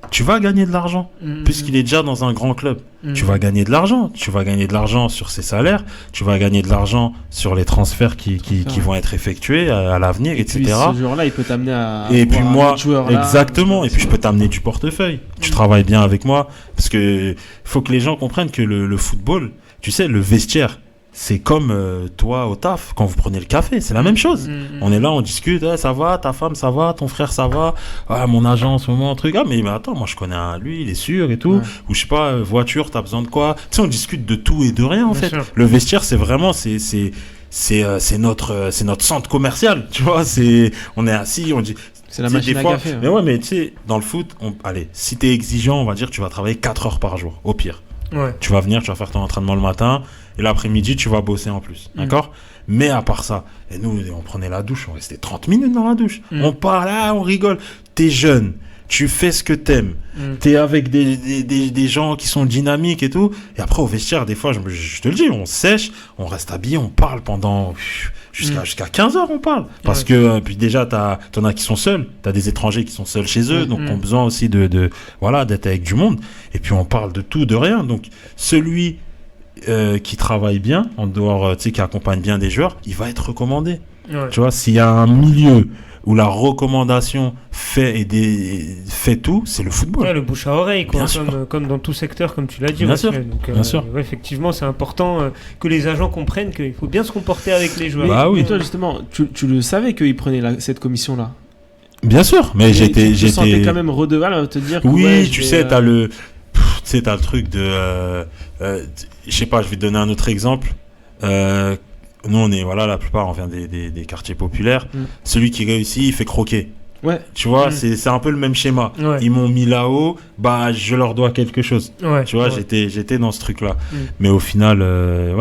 Tu vas gagner de l'argent, puisqu'il est déjà dans un grand club. Tu vas gagner de l'argent. Tu vas gagner de l'argent sur ses salaires. Tu vas gagner de l'argent sur les transferts qui vont être effectués à l'avenir, etc. Puis ce joueur-là, il peut t'amener à... Et puis moi, exactement. Et puis je peux t'amener du portefeuille. Tu travailles bien avec moi. Parce que faut que les gens comprennent que le football, tu sais, le vestiaire, c'est comme toi au taf, quand vous prenez le café, c'est la même chose. On est là, on discute, ça va, ta femme, ça va, ton frère, ça va, mon agent en ce moment, truc, mais attends, moi je connais lui, il est sûr et tout, ou je sais pas, voiture, t'as besoin de quoi, tu sais, on discute de tout et de rien en fait. Sûr. Le vestiaire, c'est vraiment, c'est notre centre commercial, tu vois, on est assis, on dit... C'est la machine à café. Mais ouais, mais tu sais, dans le foot, allez, si t'es exigeant, on va dire, tu vas travailler 4 heures par jour, au pire. Ouais. Tu vas venir, tu vas faire ton entraînement le matin, et l'après-midi, tu vas bosser en plus. D'accord ? Mais à part ça, et nous, on prenait la douche, on restait 30 minutes dans la douche. On parle, on rigole. T'es jeune, tu fais ce que t'aimes. T'es avec des gens qui sont dynamiques et tout. Et après, au vestiaire, des fois, je te le dis, on sèche, on reste habillé, on parle pendant... Jusqu'à 15 heures, on parle. Parce que, puis déjà, t'en as qui sont seuls. T'as des étrangers qui sont seuls chez eux, donc ont besoin aussi d'être avec du monde. Et puis, on parle de tout, de rien. Donc, celui qui travaille bien, en dehors, tu sais, qui accompagne bien des joueurs, il va être recommandé. Ouais. Tu vois, s'il y a un milieu où la recommandation fait tout, c'est le football. Ouais, le bouche à oreille, quoi, comme dans tout secteur, comme tu l'as dit. Bien sûr. Donc, bien sûr. Ouais, effectivement, c'est important que les agents comprennent qu'il faut bien se comporter avec les joueurs. Bah oui. Et toi, justement, tu le savais qu'ils prenaient cette commission-là? Bien sûr, mais j'étais... Tu te sentais quand même redevable à te dire que... Oui, tu sais, t'as le truc de... je sais pas, je vais te donner un autre exemple. Nous, on est, la plupart, on vient des quartiers populaires. Celui qui réussit, il fait croquer. Ouais. Tu vois, c'est un peu le même schéma. Ouais. Ils m'ont mis là-haut, je leur dois quelque chose. Ouais. Tu vois, j'étais dans ce truc-là. Mais au final,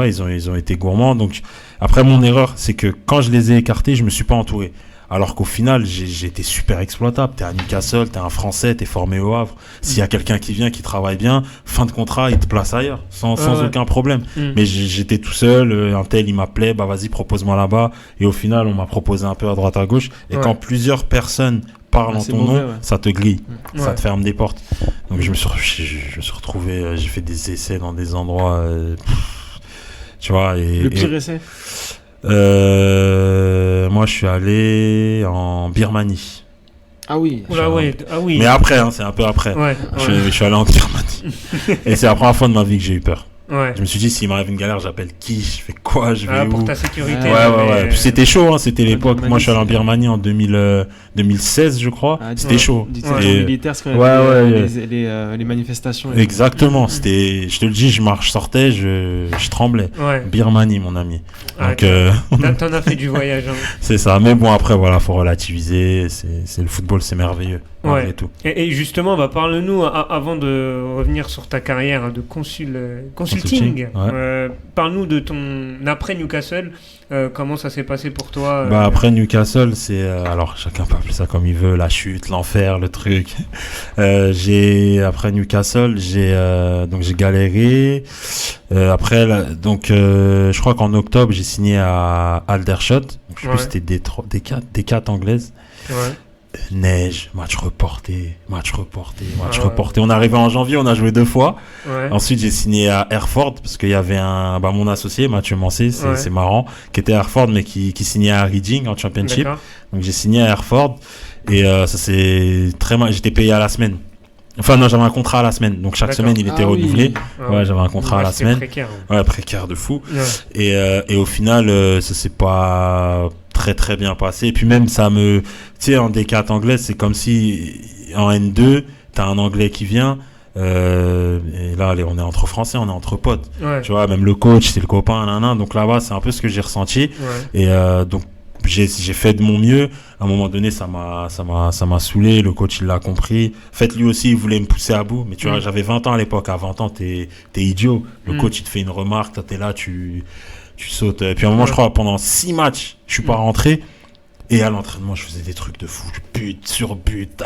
ils ont été gourmands. Donc, après, mon erreur, c'est que quand je les ai écartés, je me suis pas entouré. Alors qu'au final, j'ai été super exploitable. T'es à Newcastle, t'es un Français, t'es formé au Havre. S'il y a quelqu'un qui vient, qui travaille bien, fin de contrat, il te place ailleurs, sans aucun problème. Mais j'étais tout seul, un tel, il m'appelait, vas-y, propose-moi là-bas. Et au final, on m'a proposé un peu à droite, à gauche. Et quand plusieurs personnes parlent en ton nom, ça te grille, ça te ferme des portes. Donc je me suis retrouvé, j'ai fait des essais dans des endroits, tu vois. Le pire essai? Moi, je suis allé en Birmanie. Ah oui. Ah oui. Mais après, c'est un peu après. Je suis allé en Birmanie. Et c'est la première fois de ma vie que j'ai eu peur. Ouais. Je me suis dit, s'il m'arrive une galère, j'appelle qui? Je fais quoi? Je vais où? Pour ta sécurité. Ouais. Puis c'était chaud, c'était l'époque. Moi, je suis allé en Birmanie en 2016, je crois. C'était chaud. C'était militaire, c'est quand même les manifestations. Exactement. C'était, je te le dis, je sortais, je tremblais. Ouais. Birmanie, mon ami. Donc, t'en as fait du voyage. Hein. C'est ça. Mais bon, après, faut relativiser. C'est le football, c'est merveilleux. Ouais. Tout. Et justement, parle-nous, avant de revenir sur ta carrière de consulting. Parle-nous de ton après Newcastle. Comment ça s'est passé pour toi Après Newcastle, c'est alors chacun peut appeler ça comme il veut, la chute, l'enfer, le truc. Après Newcastle, j'ai galéré. Après, je crois qu'en octobre, j'ai signé à Aldershot. Je sais plus, c'était des 4 anglaises. Ouais. Neige, match reporté. On est arrivé en janvier, on a joué 2 fois. Ouais. Ensuite, j'ai signé à Hereford parce qu'il y avait mon associé, Mathieu Mancé, c'est marrant, qui était à Hereford mais qui signait à Reading en Championship. D'accord. Donc j'ai signé à Hereford et ça c'est très mal. J'étais payé à la semaine. Enfin non, j'avais un contrat à la semaine, donc chaque semaine il était renouvelé. Oui. J'avais un contrat à la semaine. Précaire. Précaire de fou. Ouais. Et au final, ça c'est pas très très bien passé. Et puis même ça tu sais, en D4 anglaise, c'est comme si en N2 t'as un anglais qui vient et là on est entre français, on est entre potes. Ouais. Tu vois, même le coach c'est le copain, donc là-bas c'est un peu ce que j'ai ressenti. Ouais. Et donc j'ai fait de mon mieux. À un moment donné, ça m'a saoulé. Le coach, il l'a compris. En fait, lui aussi, il voulait me pousser à bout. Mais tu vois, j'avais 20 ans à l'époque. À 20 ans, t'es idiot. Le coach, il te fait une remarque. Toi, t'es là, tu sautes. Et puis à un moment, je crois, pendant 6 matchs, je suis pas rentré. Et à l'entraînement, je faisais des trucs de fou. But sur but.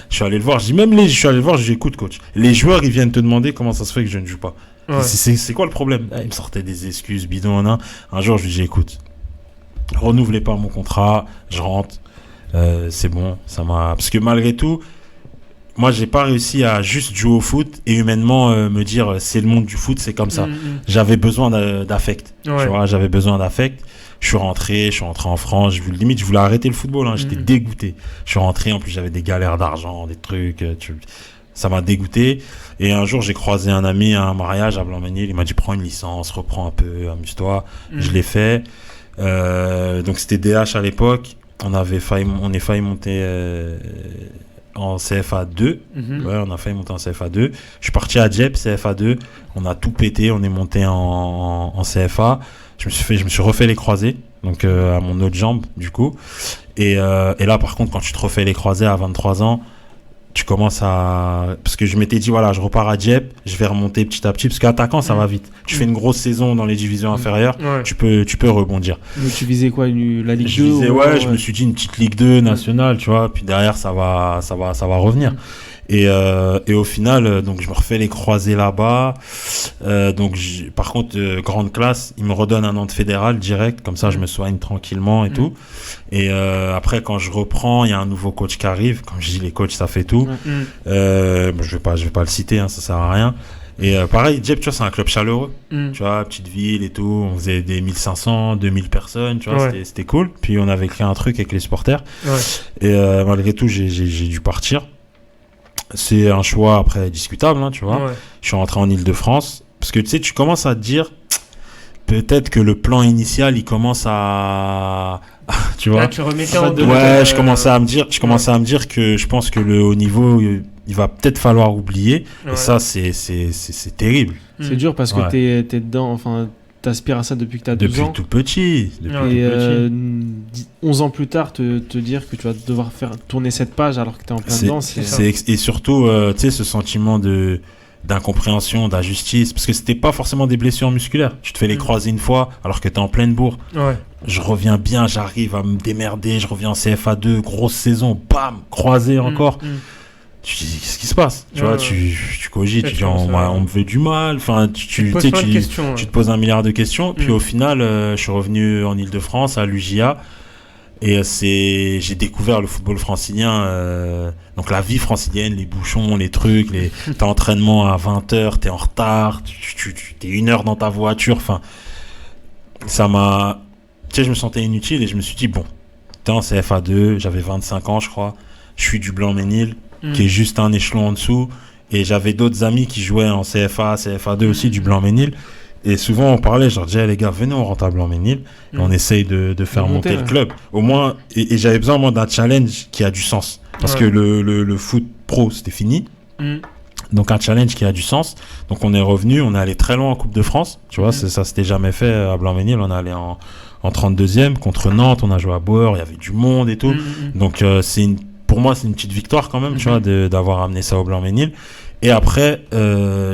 Je suis allé le voir. Je suis allé le voir. Je dis, écoute, coach, les joueurs, ils viennent te demander comment ça se fait que je ne joue pas. Ouais. C'est quoi le problème? Il me sortait des excuses bidons. Un jour, je lui dis, écoute, renouvelez pas mon contrat, je rentre, c'est bon, parce que malgré tout, moi j'ai pas réussi à juste jouer au foot et humainement me dire c'est le monde du foot, c'est comme ça. J'avais besoin d'affect, tu vois, j'avais besoin d'affect. Je suis rentré en France, limite je voulais arrêter le football, j'étais dégoûté. Je suis rentré, en plus j'avais des galères d'argent, des trucs, Ça m'a dégoûté. Et un jour, j'ai croisé un ami à un mariage à Blanc-Ménil. Il m'a dit, prends une licence, reprends un peu, amuse-toi. Je l'ai fait. Donc, c'était DH à l'époque. On est failli monter en CFA 2. Ouais, on a failli monter en CFA 2. Je suis parti à Dieppe, CFA 2. On a tout pété. On est monté en CFA. Je me suis refait les croisés. Donc, à mon autre jambe, du coup. Et là, par contre, quand tu te refais les croisés à 23 ans, tu commences à... Parce que je m'étais dit, voilà, je repars à Dieppe, je vais remonter petit à petit, parce qu'attaquant, ça va vite. Tu fais une grosse saison dans les divisions inférieures, tu peux rebondir. Mais tu visais quoi, la Ligue 2 je me suis dit une petite Ligue 2 nationale, tu vois, puis derrière, ça va revenir. Et au final, donc je me refais les croisés là-bas. Donc par contre, grande classe, ils me redonnent un an de fédéral direct, comme ça je me soigne tranquillement et tout. Et après, quand je reprends, il y a un nouveau coach qui arrive. Comme je dis, les coachs, ça fait tout. Je vais pas le citer, hein, ça sert à rien. Et pareil, Dieppe, tu vois, c'est un club chaleureux. Tu vois, petite ville et tout. On faisait des 1500, 2000 personnes, tu vois, c'était cool. Puis on avait créé un truc avec les supporters. Et malgré tout, j'ai dû partir. C'est un choix après discutable, hein, tu vois. Je suis rentré en Île-de-France parce que tu sais, tu commences à te dire peut-être que le plan initial, il commence à tu vois. Là, tu remettais en doute. Ouais, je commençais à me dire que je pense que le haut niveau, il va peut-être falloir oublier. Et ça, c'est terrible. C'est dur parce que t'es dedans, enfin, t'aspires à ça depuis que t'as 12 ans. Depuis tout petit. Et 11 ans plus tard, te dire que tu vas devoir faire tourner cette page alors que t'es en plein dedans, et surtout, tu sais, ce sentiment d'incompréhension, d'injustice, parce que c'était pas forcément des blessures musculaires. Tu te fais les croiser une fois alors que t'es en pleine bourre. Je reviens bien, j'arrive à me démerder, je reviens en CFA 2, grosse saison, bam, croisé encore. Tu te dis, qu'est-ce qui se passe? Tu vois, tu cogites, tu dis, on me veut du mal. Enfin, tu te poses un milliard de questions. Puis au final, je suis revenu en Île-de-France, à l'UJA. Et j'ai découvert le football francilien, donc la vie francilienne, les bouchons, les trucs, t'as entraînement à 20h, t'es en retard, t'es 1 heure dans ta voiture. Enfin, ça m'a... Tu sais, je me sentais inutile et je me suis dit, bon, t'es en CFA 2, j'avais 25 ans, je crois. Je suis du Blanc-Ménil, qui est juste un échelon en dessous. Et j'avais d'autres amis qui jouaient en CFA 2 aussi, du Blanc-Ménil. Et souvent, on parlait, je leur disais, les gars, venez, on rentre à Blanc-Ménil. Et on essaye de faire monter le club. Au moins, et j'avais besoin, moi, d'un challenge qui a du sens. Parce que le foot pro, c'était fini. Donc, un challenge qui a du sens. Donc, on est revenu, on est allé très loin en Coupe de France. Tu vois, ça s'était jamais fait à Blanc-Ménil. On est allé en 32e contre Nantes. On a joué à Bauer, il y avait du monde et tout. Donc, pour moi, c'est une petite victoire quand même, tu vois, d'avoir amené ça au Blanc-Ménil. Et après,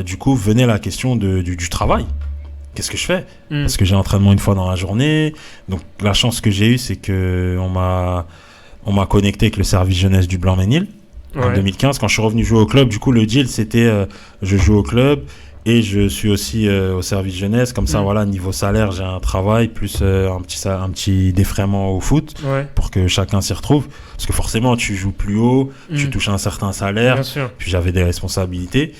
du coup, venait la question du travail. Qu'est-ce que je fais? Parce que j'ai entraînement une fois dans la journée. Donc, la chance que j'ai eue, c'est que on m'a connecté avec le service jeunesse du Blanc-Ménil en 2015. Quand je suis revenu jouer au club, du coup, le deal, c'était je joue au club et je suis aussi au service jeunesse. Comme ça, voilà, niveau salaire, j'ai un travail plus un petit défraiement au foot pour que chacun s'y retrouve. Parce que forcément, tu joues plus haut, tu touches un certain salaire. Puis j'avais des responsabilités.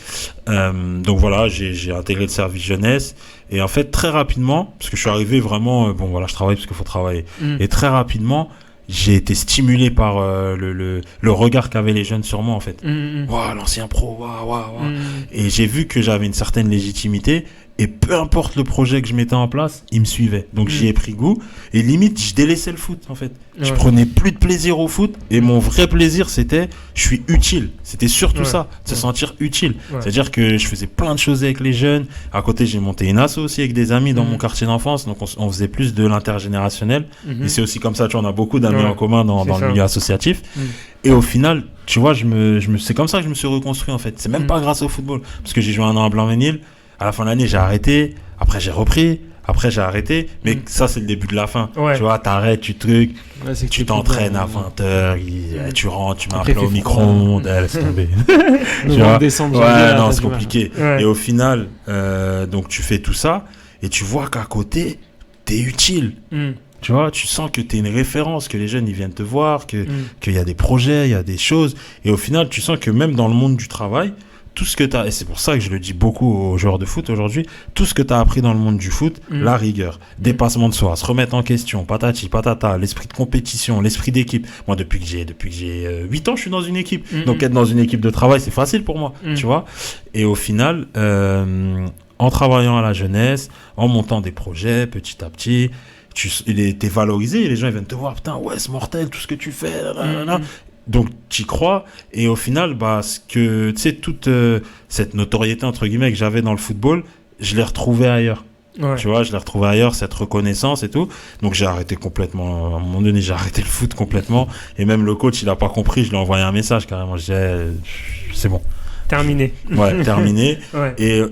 Donc voilà, j'ai intégré le service jeunesse. Et en fait, très rapidement, parce que je suis arrivé vraiment, bon voilà, je travaille parce qu'il faut travailler. Et très rapidement, j'ai été stimulé par le regard qu'avaient les jeunes sur moi, en fait. Waouh, l'ancien pro, waouh. Et j'ai vu que j'avais une certaine légitimité. Et peu importe le projet que je mettais en place, il me suivait. Donc j'y ai pris goût. Et limite, je délaissais le foot, en fait. Je prenais plus de plaisir au foot. Et mon vrai plaisir, c'était, je suis utile. C'était surtout ça, de se sentir utile. C'est-à-dire que je faisais plein de choses avec les jeunes. À côté, j'ai monté une asso aussi avec des amis dans mon quartier d'enfance. Donc on faisait plus de l'intergénérationnel. Et c'est aussi comme ça, tu vois, on a beaucoup d'amis en commun dans le milieu associatif. Et au final, tu vois, c'est comme ça que je me suis reconstruit, en fait. C'est même pas grâce au football. Parce que j'ai joué 1 an à Blanc-Ménil. À la fin de l'année, j'ai arrêté. Après, j'ai repris. Après, j'ai arrêté. Mais ça, c'est le début de la fin. Tu vois, t'arrêtes, tu t'entraînes à 20h. Tu rentres, tu mets un plat au micro-ondes. Laisse tomber. Tu vois, non, c'est compliqué. Et au final, donc, tu fais tout ça. Et tu vois qu'à côté, t'es utile. Tu vois, tu sens que t'es une référence, que les jeunes, ils viennent te voir, qu'il y a des projets, il y a des choses. Et au final, tu sens que même dans le monde du travail, tout ce que tu as, et c'est pour ça que je le dis beaucoup aux joueurs de foot aujourd'hui, tout ce que tu as appris dans le monde du foot, la rigueur, dépassement de soi, se remettre en question, patati, patata, l'esprit de compétition, l'esprit d'équipe. Moi, depuis que j'ai 8 ans, je suis dans une équipe. Donc, être dans une équipe de travail, c'est facile pour moi, tu vois. Et au final, en travaillant à la jeunesse, en montant des projets petit à petit, t'es valorisé, et les gens ils viennent te voir, putain, ouais, c'est mortel, tout ce que tu fais, là. Donc, tu y crois, et au final, tu sais, toute cette notoriété, entre guillemets, que j'avais dans le football, je l'ai retrouvée ailleurs. Ouais. Tu vois, je l'ai retrouvée ailleurs, cette reconnaissance et tout. Donc, j'ai arrêté complètement. À un moment donné, j'ai arrêté le foot complètement. Et même le coach, il n'a pas compris. Je lui ai envoyé un message carrément. Je disais, c'est bon. Terminé. Ouais, terminé. Ouais. Et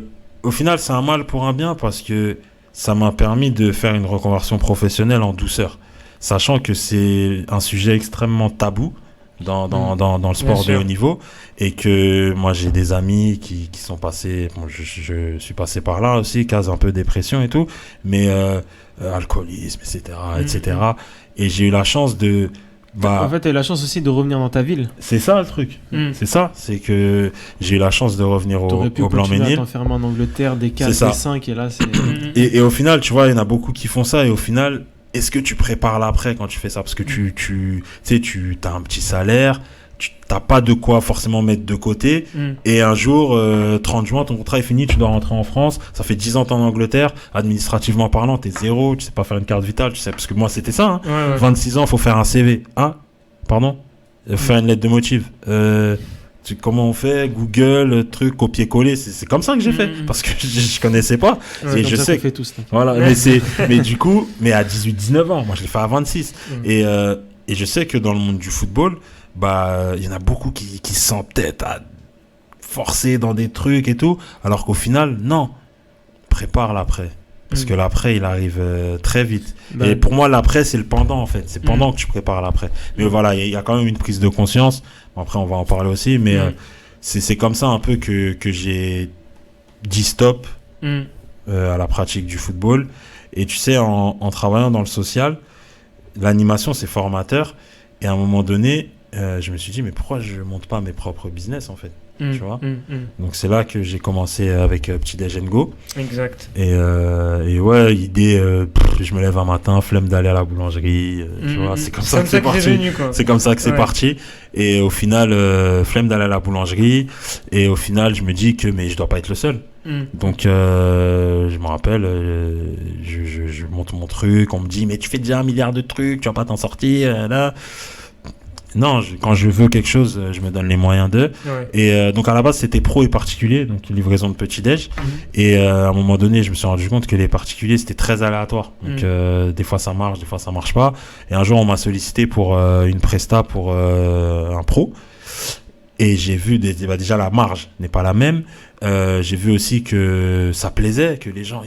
au final, c'est un mal pour un bien parce que ça m'a permis de faire une reconversion professionnelle en douceur. Sachant que c'est un sujet extrêmement tabou dans le sport de haut niveau, et que moi j'ai des amis qui sont passés, bon, je suis passé par là aussi, case un peu dépression et tout, mais alcoolisme, etc. Et j'ai eu la chance de... en fait, tu as eu la chance aussi de revenir dans ta ville. C'est ça le truc. C'est ça, c'est que j'ai eu la chance de revenir au Blanc-Ménil. T'enfermer en Angleterre, des 4, des 5, et là c'est... et au final, tu vois, il y en a beaucoup qui font ça, et au final... Est-ce que tu prépares l'après quand tu fais ça? Parce que tu as un petit salaire, tu n'as pas de quoi forcément mettre de côté. Et un jour, 30 juin, ton contrat est fini, tu dois rentrer en France. Ça fait 10 ans que tu es en Angleterre. Administrativement parlant, tu es zéro, tu sais pas faire une carte vitale. Tu sais, parce que moi, c'était ça. Hein. 26 ans, il faut faire un CV. Pardon, faire une lettre de motif. Comment on fait, Google, truc, copier-coller, c'est comme ça que j'ai fait, parce que je connaissais pas, et je sais fait tous, voilà, mais du coup, à 18-19 ans, moi je l'ai fait à 26, et je sais que dans le monde du football, il y en a beaucoup qui s'entêtent à forcer dans des trucs et tout, alors qu'au final, non, prépare l'après. Parce que l'après, il arrive très vite. Et pour moi, l'après, c'est le pendant, en fait. C'est pendant que tu prépares l'après. Mais voilà, il y a quand même une prise de conscience. Bon, après, on va en parler aussi. Mais c'est comme ça un peu que j'ai dit stop à la pratique du football. Et tu sais, en travaillant dans le social, l'animation, c'est formateur. Et à un moment donné, je me suis dit, mais pourquoi je monte pas mes propres business, en fait? Tu vois. Donc c'est là que j'ai commencé avec Petit Déj & Go. Exact. Et ouais, l'idée, je me lève un matin, flemme d'aller à la boulangerie, tu vois, c'est comme ça que c'est parti. C'est comme ça que c'est parti. Et au final, flemme d'aller à la boulangerie. Et au final, je me dis que mais je dois pas être le seul. Donc je me rappelle, je monte mon truc, on me dit mais tu fais déjà 1 milliard de trucs, tu vas pas t'en sortir là. Non, quand je veux quelque chose, je me donne les moyens d'eux. Et donc à la base, c'était pro et particulier, donc livraison de petit-déj. Et à un moment donné, je me suis rendu compte que les particuliers, c'était très aléatoire. Donc des fois ça marche, des fois ça marche pas. Et un jour, on m'a sollicité pour une presta pour un pro. Et j'ai vu déjà la marge n'est pas la même. J'ai vu aussi que ça plaisait, que les gens,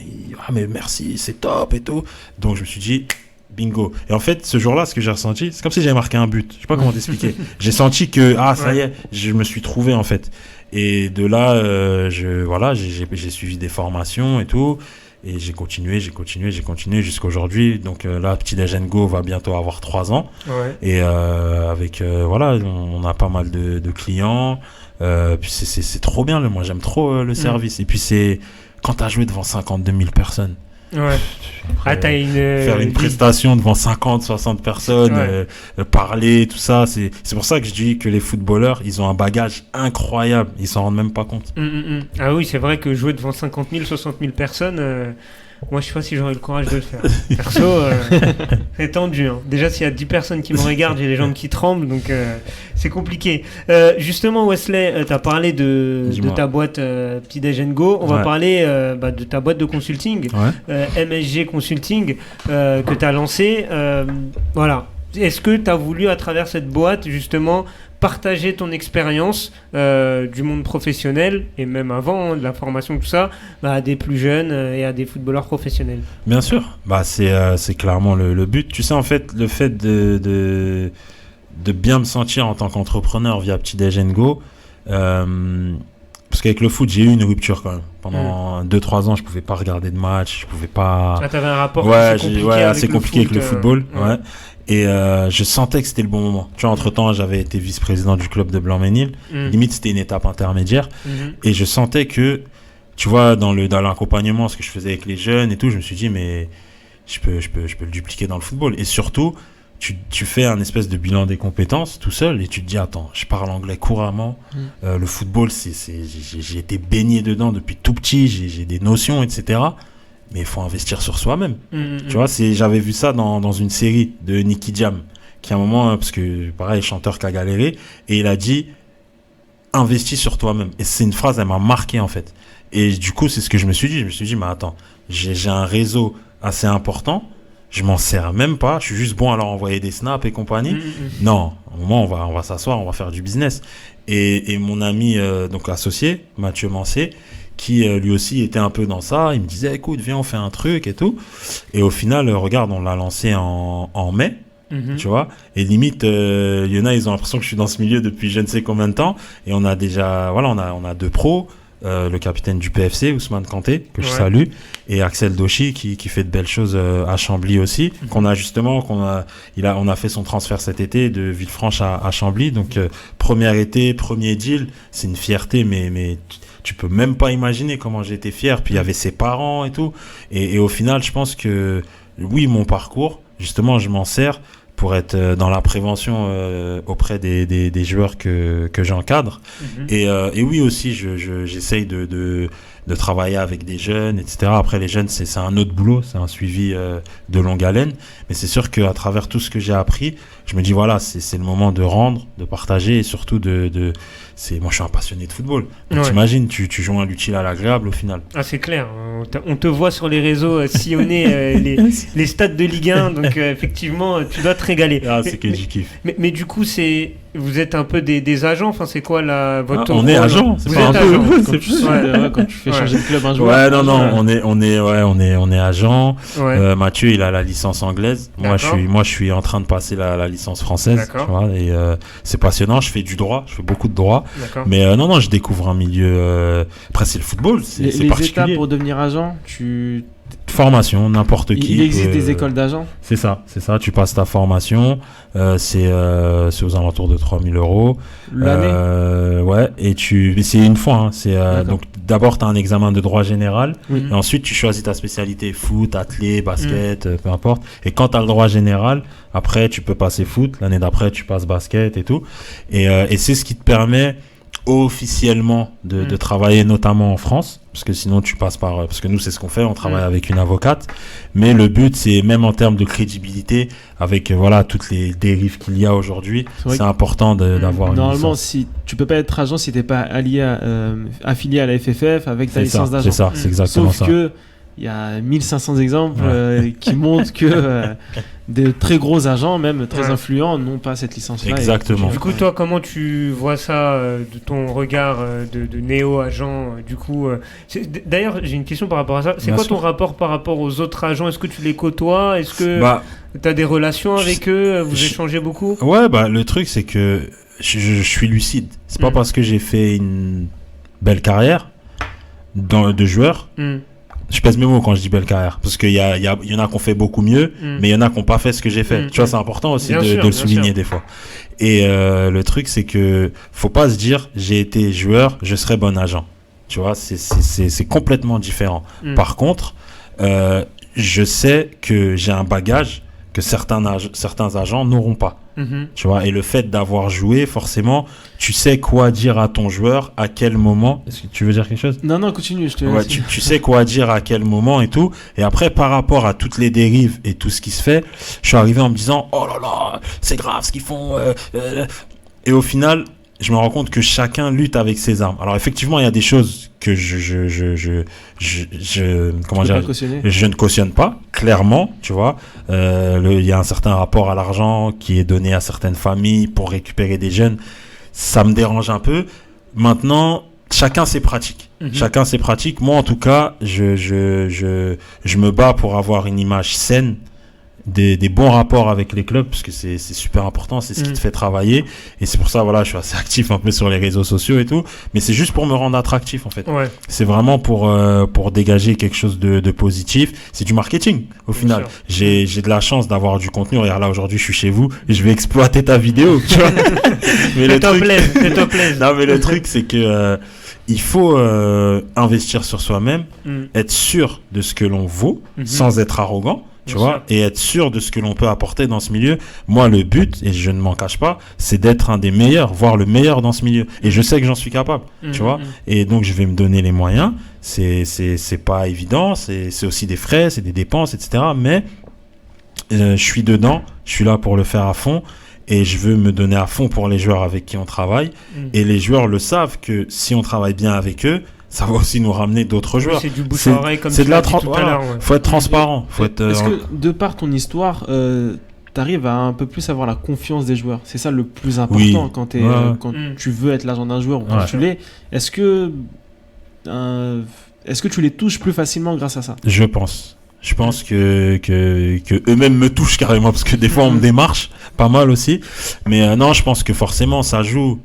mais merci, c'est top et tout. Donc je me suis dit... Bingo. Et en fait, ce jour-là, ce que j'ai ressenti, c'est comme si j'avais marqué un but. Je sais pas comment t'expliquer. J'ai senti que, ça y est, je me suis trouvé, en fait. Et de là, j'ai suivi des formations et tout. Et j'ai continué jusqu'à aujourd'hui. Donc là, Petit Déj & Go va bientôt avoir 3 ans. Et on a pas mal de clients. Puis c'est trop bien. Moi, j'aime trop le service. Et puis c'est quand t'as joué devant 52 000 personnes. Faire une prestation devant 50, 60 personnes, parler, tout ça, c'est pour ça que je dis que les footballeurs, ils ont un bagage incroyable, ils s'en rendent même pas compte. Ah oui, c'est vrai que jouer devant 50 000, 60 000 personnes, moi je sais pas si j'aurais le courage de le faire. Perso, c'est tendu. Hein. Déjà, s'il y a 10 personnes qui me regardent, j'ai les jambes qui tremblent, donc c'est compliqué. Justement, Wesley, tu as parlé de ta boîte Petit Déj & Go. On va parler de ta boîte de consulting, MSG Consulting, que tu as lancée. Voilà. Est-ce que tu as voulu, à travers cette boîte, justement, partager ton expérience du monde professionnel et même avant de la formation, tout ça, à des plus jeunes et à des footballeurs professionnels? Bien sûr, c'est clairement le but. Tu sais, en fait, le fait de bien me sentir en tant qu'entrepreneur via Petit Déj & Go, parce qu'avec le foot, j'ai eu une rupture quand même. Pendant 2-3 ans, je pouvais pas regarder de match, je pouvais pas... Ah, t'avais un rapport assez compliqué avec le football. Et je sentais que c'était le bon moment. Tu vois, entre-temps, j'avais été vice-président du club de Blanc-Ménil. Limite, c'était une étape intermédiaire. Et je sentais que, tu vois, dans l'accompagnement, ce que je faisais avec les jeunes et tout, je me suis dit, mais je peux le dupliquer dans le football. Et surtout, tu fais un espèce de bilan des compétences tout seul et tu te dis, attends, je parle anglais couramment. Le football, j'ai été baigné dedans depuis tout petit, j'ai des notions, etc. Mais il faut investir sur soi-même. Tu vois, j'avais vu ça dans une série de Nicky Jam, qui à un moment, parce que pareil, chanteur qui a galéré, et il a dit, investis sur toi-même. Et c'est une phrase, elle m'a marqué en fait. Et du coup, c'est ce que je me suis dit. Je me suis dit, mais attends, j'ai un réseau assez important, je m'en sers même pas, je suis juste bon à leur envoyer des snaps et compagnie. Non, à un moment, on va s'asseoir, on va faire du business. Et mon ami, donc associé, Mathieu Mancé, qui lui aussi était un peu dans ça, il me disait, écoute, viens, on fait un truc et tout. Et au final, regarde, on l'a lancé en mai. Tu vois, et limite, il y en a, ils ont l'impression que je suis dans ce milieu depuis je ne sais combien de temps. Et on a déjà, voilà, on a 2 pros. Le capitaine du PFC, Ousmane Kanté, que je salue, et Axel Doshi qui fait de belles choses à Chambly aussi, on a fait son transfert cet été de Villefranche à Chambly, donc premier été, premier deal, c'est une fierté, mais tu peux même pas imaginer comment j'ai été fier. Puis il y avait ses parents et tout, et au final je pense que oui, mon parcours, justement, je m'en sers pour être dans la prévention auprès des joueurs que j'encadre. Et oui, aussi, j'essaye de travailler avec des jeunes, etc. Après, les jeunes, c'est un autre boulot, c'est un suivi de longue haleine. Mais c'est sûr qu'à travers tout ce que j'ai appris, je me dis, voilà, c'est le moment de rendre, de partager et surtout moi, je suis un passionné de football. Donc, t'imagines, tu joins l'utile à l'agréable au final. Ah, c'est clair. On te voit sur les réseaux sillonner les stades de Ligue 1. Donc, effectivement, tu dois te régaler. Ah, c'est que du kiff. Mais du coup, vous êtes un peu des agents. Enfin, c'est quoi votre on est agents. Vous êtes agents. C'est plus quand tu fais changer de club un joueur. Ouais, on est agents. Mathieu, il a la licence anglaise. Moi, je suis en train de passer la licence française. Tu vois, et c'est passionnant. Je fais du droit. Je fais beaucoup de droit. Mais non, je découvre un milieu. Après, c'est le football. C'est les particulier. étapes pour devenir agent, formation, n'importe qui. Il existe des écoles d'agents. C'est ça. Tu passes ta formation. C'est aux alentours de 3 000 € l'année. Ouais. Et c'est une fois. Donc d'abord, tu as un examen de droit général. Et ensuite, tu choisis ta spécialité foot, athlé, basket, peu importe. Et quand tu as le droit général, après, tu peux passer foot. L'année d'après, tu passes basket et tout. Et c'est ce qui te permet officiellement de travailler notamment en France, parce que sinon tu passes parce que nous c'est ce qu'on fait, on travaille avec une avocate, mais le but c'est même en termes de crédibilité avec toutes les dérives qu'il y a aujourd'hui, c'est important d'avoir une normalement licence. Si tu peux pas être agent si t'es pas affilié à la FFF avec ta licence d'agent. C'est exactement Sauf ça. que il y a 1500 exemples qui montrent que de très gros agents, même très influents, n'ont pas cette licence-là. Exactement. Du coup, toi, comment tu vois ça de ton regard de néo-agent du coup, d'ailleurs, j'ai une question par rapport à ça. C'est quoi ton rapport par rapport aux autres agents? Est-ce que tu les côtoies? Est-ce que tu as des relations avec eux? Vous échangez beaucoup? Ouais, le truc, c'est que je suis lucide. C'est pas parce que j'ai fait une belle carrière de joueur. Je pèse mes mots quand je dis belle carrière, parce qu'il y en a qui ont fait beaucoup mieux, mais il y en a qui n'ont pas fait ce que j'ai fait. Tu vois, c'est important aussi de le souligner des fois. Et le truc, c'est que faut pas se dire, j'ai été joueur, je serai bon agent. Tu vois, c'est complètement différent. Par contre, je sais que j'ai un bagage que certains agents n'auront pas. Tu vois, et le fait d'avoir joué, forcément, tu sais quoi dire à ton joueur, à quel moment. Est-ce que tu veux dire quelque chose? Non, continue, je te laisse. Tu sais quoi dire à quel moment et tout. Et après, par rapport à toutes les dérives et tout ce qui se fait, je suis arrivé en me disant, oh là là, c'est grave ce qu'ils font. Et au final, je me rends compte que chacun lutte avec ses armes. Alors effectivement, il y a des choses que je ne cautionne pas, clairement, tu vois. Il y a un certain rapport à l'argent qui est donné à certaines familles pour récupérer des jeunes. Ça me dérange un peu. Maintenant, chacun ses pratiques. Chacun ses pratiques. Moi, en tout cas, je me bats pour avoir une image saine des bons rapports avec les clubs, parce que c'est super important, c'est ce qui te fait travailler, et c'est pour ça, voilà, je suis assez actif un peu sur les réseaux sociaux et tout, mais c'est juste pour me rendre attractif, en fait. Ouais. C'est vraiment pour dégager quelque chose de positif. C'est du marketing, au final. J'ai de la chance d'avoir du contenu. Regarde, là, aujourd'hui, je suis chez vous, et je vais exploiter ta vidéo, tu vois. Mais le truc, non, mais le truc, c'est que, il faut investir sur soi-même, être sûr de ce que l'on vaut, sans être arrogant, tu vois, et être sûr de ce que l'on peut apporter dans ce milieu. Moi, le but, et je ne m'en cache pas, c'est d'être un des meilleurs, voire le meilleur dans ce milieu. Et je sais que j'en suis capable, tu vois. Et donc, je vais me donner les moyens. C'est pas évident, c'est aussi des frais, c'est des dépenses, etc. Mais je suis dedans, je suis là pour le faire à fond. Et je veux me donner à fond pour les joueurs avec qui on travaille. Et les joueurs le savent que si on travaille bien avec eux, ça va aussi nous ramener d'autres joueurs. C'est du bouche à oreille, comme tu l'as dit tout à l'heure. Faut être transparent. Est-ce que, de par ton histoire, t'arrives à un peu plus avoir la confiance des joueurs? C'est ça le plus important quand tu veux être l'agent d'un joueur ou quand tu l'es. Est-ce que tu les touches plus facilement grâce à ça? Je pense que eux-mêmes me touchent carrément, parce que des fois on me démarche pas mal aussi, mais non, je pense que forcément ça joue,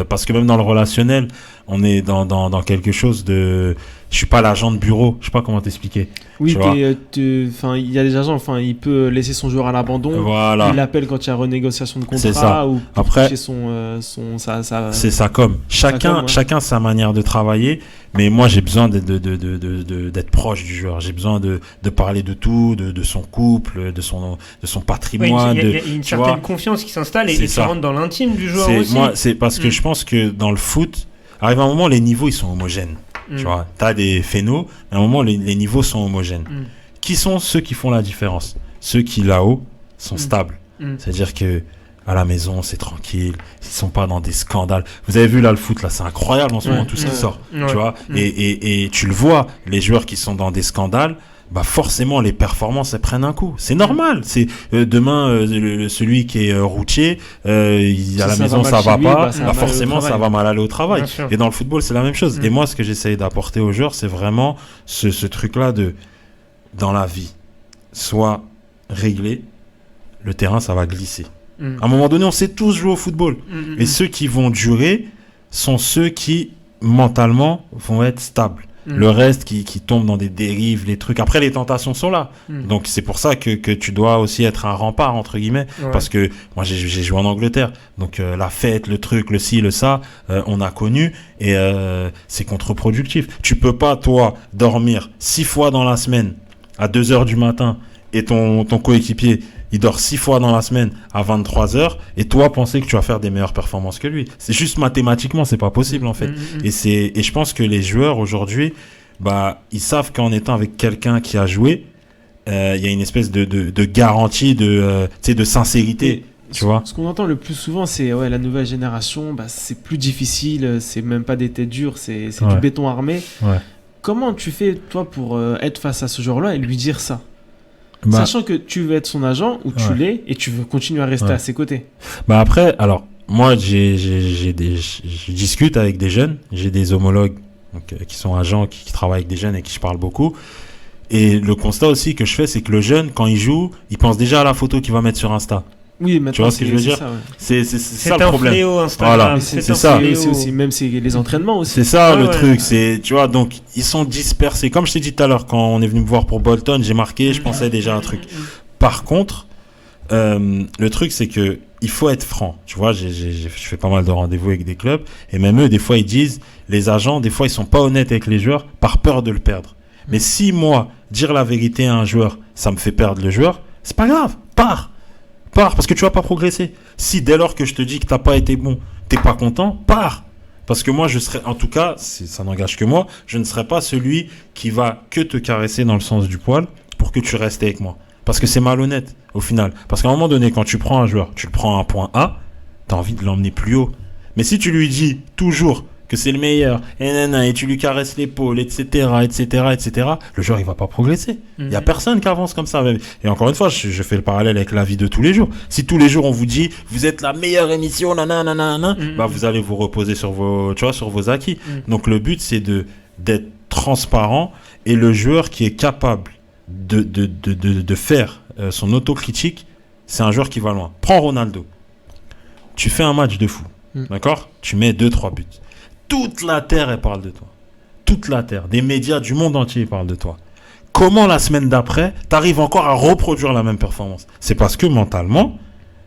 parce que même dans le relationnel on est dans quelque chose de... Je suis pas l'agent de bureau, je sais pas comment t'expliquer. Oui, il y a des agents, il peut laisser son joueur à l'abandon. Voilà. Il l'appelle quand il y a renégociation de contrat. C'est ça. Ou après, c'est ça comme. Chacun sa manière de travailler, mais moi j'ai besoin d'être proche du joueur. J'ai besoin de parler de tout, de son couple, de son patrimoine. Il y a une certaine confiance qui s'installe et tu rentres dans l'intime du joueur aussi. Moi, c'est parce que je pense que dans le foot, arrive un moment, les niveaux ils sont homogènes. Tu vois, t'as des phénos, mais à un moment, les niveaux sont homogènes. Qui sont ceux qui font la différence? Ceux qui, là-haut, sont stables. C'est-à-dire que à la maison, c'est tranquille, ils sont pas dans des scandales. Vous avez vu, là, le foot, là, c'est incroyable en ce moment, tout ce qui sort. Tu vois, et tu le vois, les joueurs qui sont dans des scandales, bah forcément les performances elles prennent un coup. C'est normal. C'est demain celui qui est routier, à la maison ça va pas, forcément ça va mal aller au travail. Et dans le football c'est la même chose. Et moi ce que j'essaye d'apporter aux joueurs c'est vraiment ce truc là de dans la vie, soit réglé, le terrain ça va glisser. À un moment donné on sait tous jouer au football. Et ceux qui vont durer sont ceux qui mentalement vont être stables. Le reste qui tombe dans des dérives, les trucs. Après, les tentations sont là. Donc, c'est pour ça que tu dois aussi être un rempart, entre guillemets. Parce que moi, j'ai joué en Angleterre. Donc, la fête, le truc, le ci, le ça, on a connu. Et c'est contre-productif. Tu peux pas, toi, dormir 6 fois dans la semaine à 2h du matin et ton coéquipier, il dort 6 fois dans la semaine à 23h et toi penser que tu vas faire des meilleures performances que lui. C'est juste mathématiquement, c'est pas possible en fait. Et je pense que les joueurs aujourd'hui, bah, ils savent qu'en étant avec quelqu'un qui a joué, il y a une espèce de garantie de sincérité. Tu vois, ce qu'on entend le plus souvent, c'est la nouvelle génération, bah, c'est plus difficile, c'est même pas des têtes dures, c'est du béton armé. Comment tu fais toi pour être face à ce joueur-là et lui dire ça? Sachant que tu veux être son agent ou tu l'es et tu veux continuer à rester à ses côtés. Bah après, alors moi je discute avec des jeunes, j'ai des homologues donc, qui sont agents, qui travaillent avec des jeunes et qui je parle beaucoup. Et le constat aussi que je fais, c'est que le jeune, quand il joue, il pense déjà à la photo qu'il va mettre sur Insta. Oui, maintenant, tu vois ce que je veux dire? C'est ça le problème. Fléau, Instagram. Voilà, c'est ça. C'est aussi, même c'est les entraînements aussi. C'est ça le truc. C'est, tu vois, donc ils sont dispersés. Comme je t'ai dit tout à l'heure, quand on est venu me voir pour Bolton, j'ai marqué, je pensais déjà à un truc. Par contre, le truc, c'est que il faut être franc. Tu vois, je fais pas mal de rendez-vous avec des clubs et même eux, des fois, ils disent, les agents, des fois, ils sont pas honnêtes avec les joueurs par peur de le perdre. Mais si moi, dire la vérité à un joueur, ça me fait perdre le joueur, c'est pas grave. Pars, parce que tu vas pas progresser. Si dès lors que je te dis que t'as pas été bon, t'es pas content, pars. Parce que moi, je serai, en tout cas, ça n'engage que moi, je ne serai pas celui qui va que te caresser dans le sens du poil pour que tu restes avec moi. Parce que c'est malhonnête, au final. Parce qu'à un moment donné, quand tu prends un joueur, tu le prends à un point A, t'as envie de l'emmener plus haut. Mais si tu lui dis toujours que c'est le meilleur, et tu lui caresses l'épaule, etc., le joueur, il va pas progresser. Il y a personne qui avance comme ça. Et encore une fois, je fais le parallèle avec la vie de tous les jours. Si tous les jours, on vous dit, vous êtes la meilleure émission, bah, vous allez vous reposer sur vos acquis. Donc, le but, c'est d'être transparent et le joueur qui est capable de faire son autocritique, c'est un joueur qui va loin. Prends Ronaldo. Tu fais un match de fou, d'accord ? Tu mets 2-3 buts. Toute la terre, elle parle de toi. Toute la terre. Des médias du monde entier parlent de toi. Comment la semaine d'après, tu arrives encore à reproduire la même performance ? C'est parce que mentalement,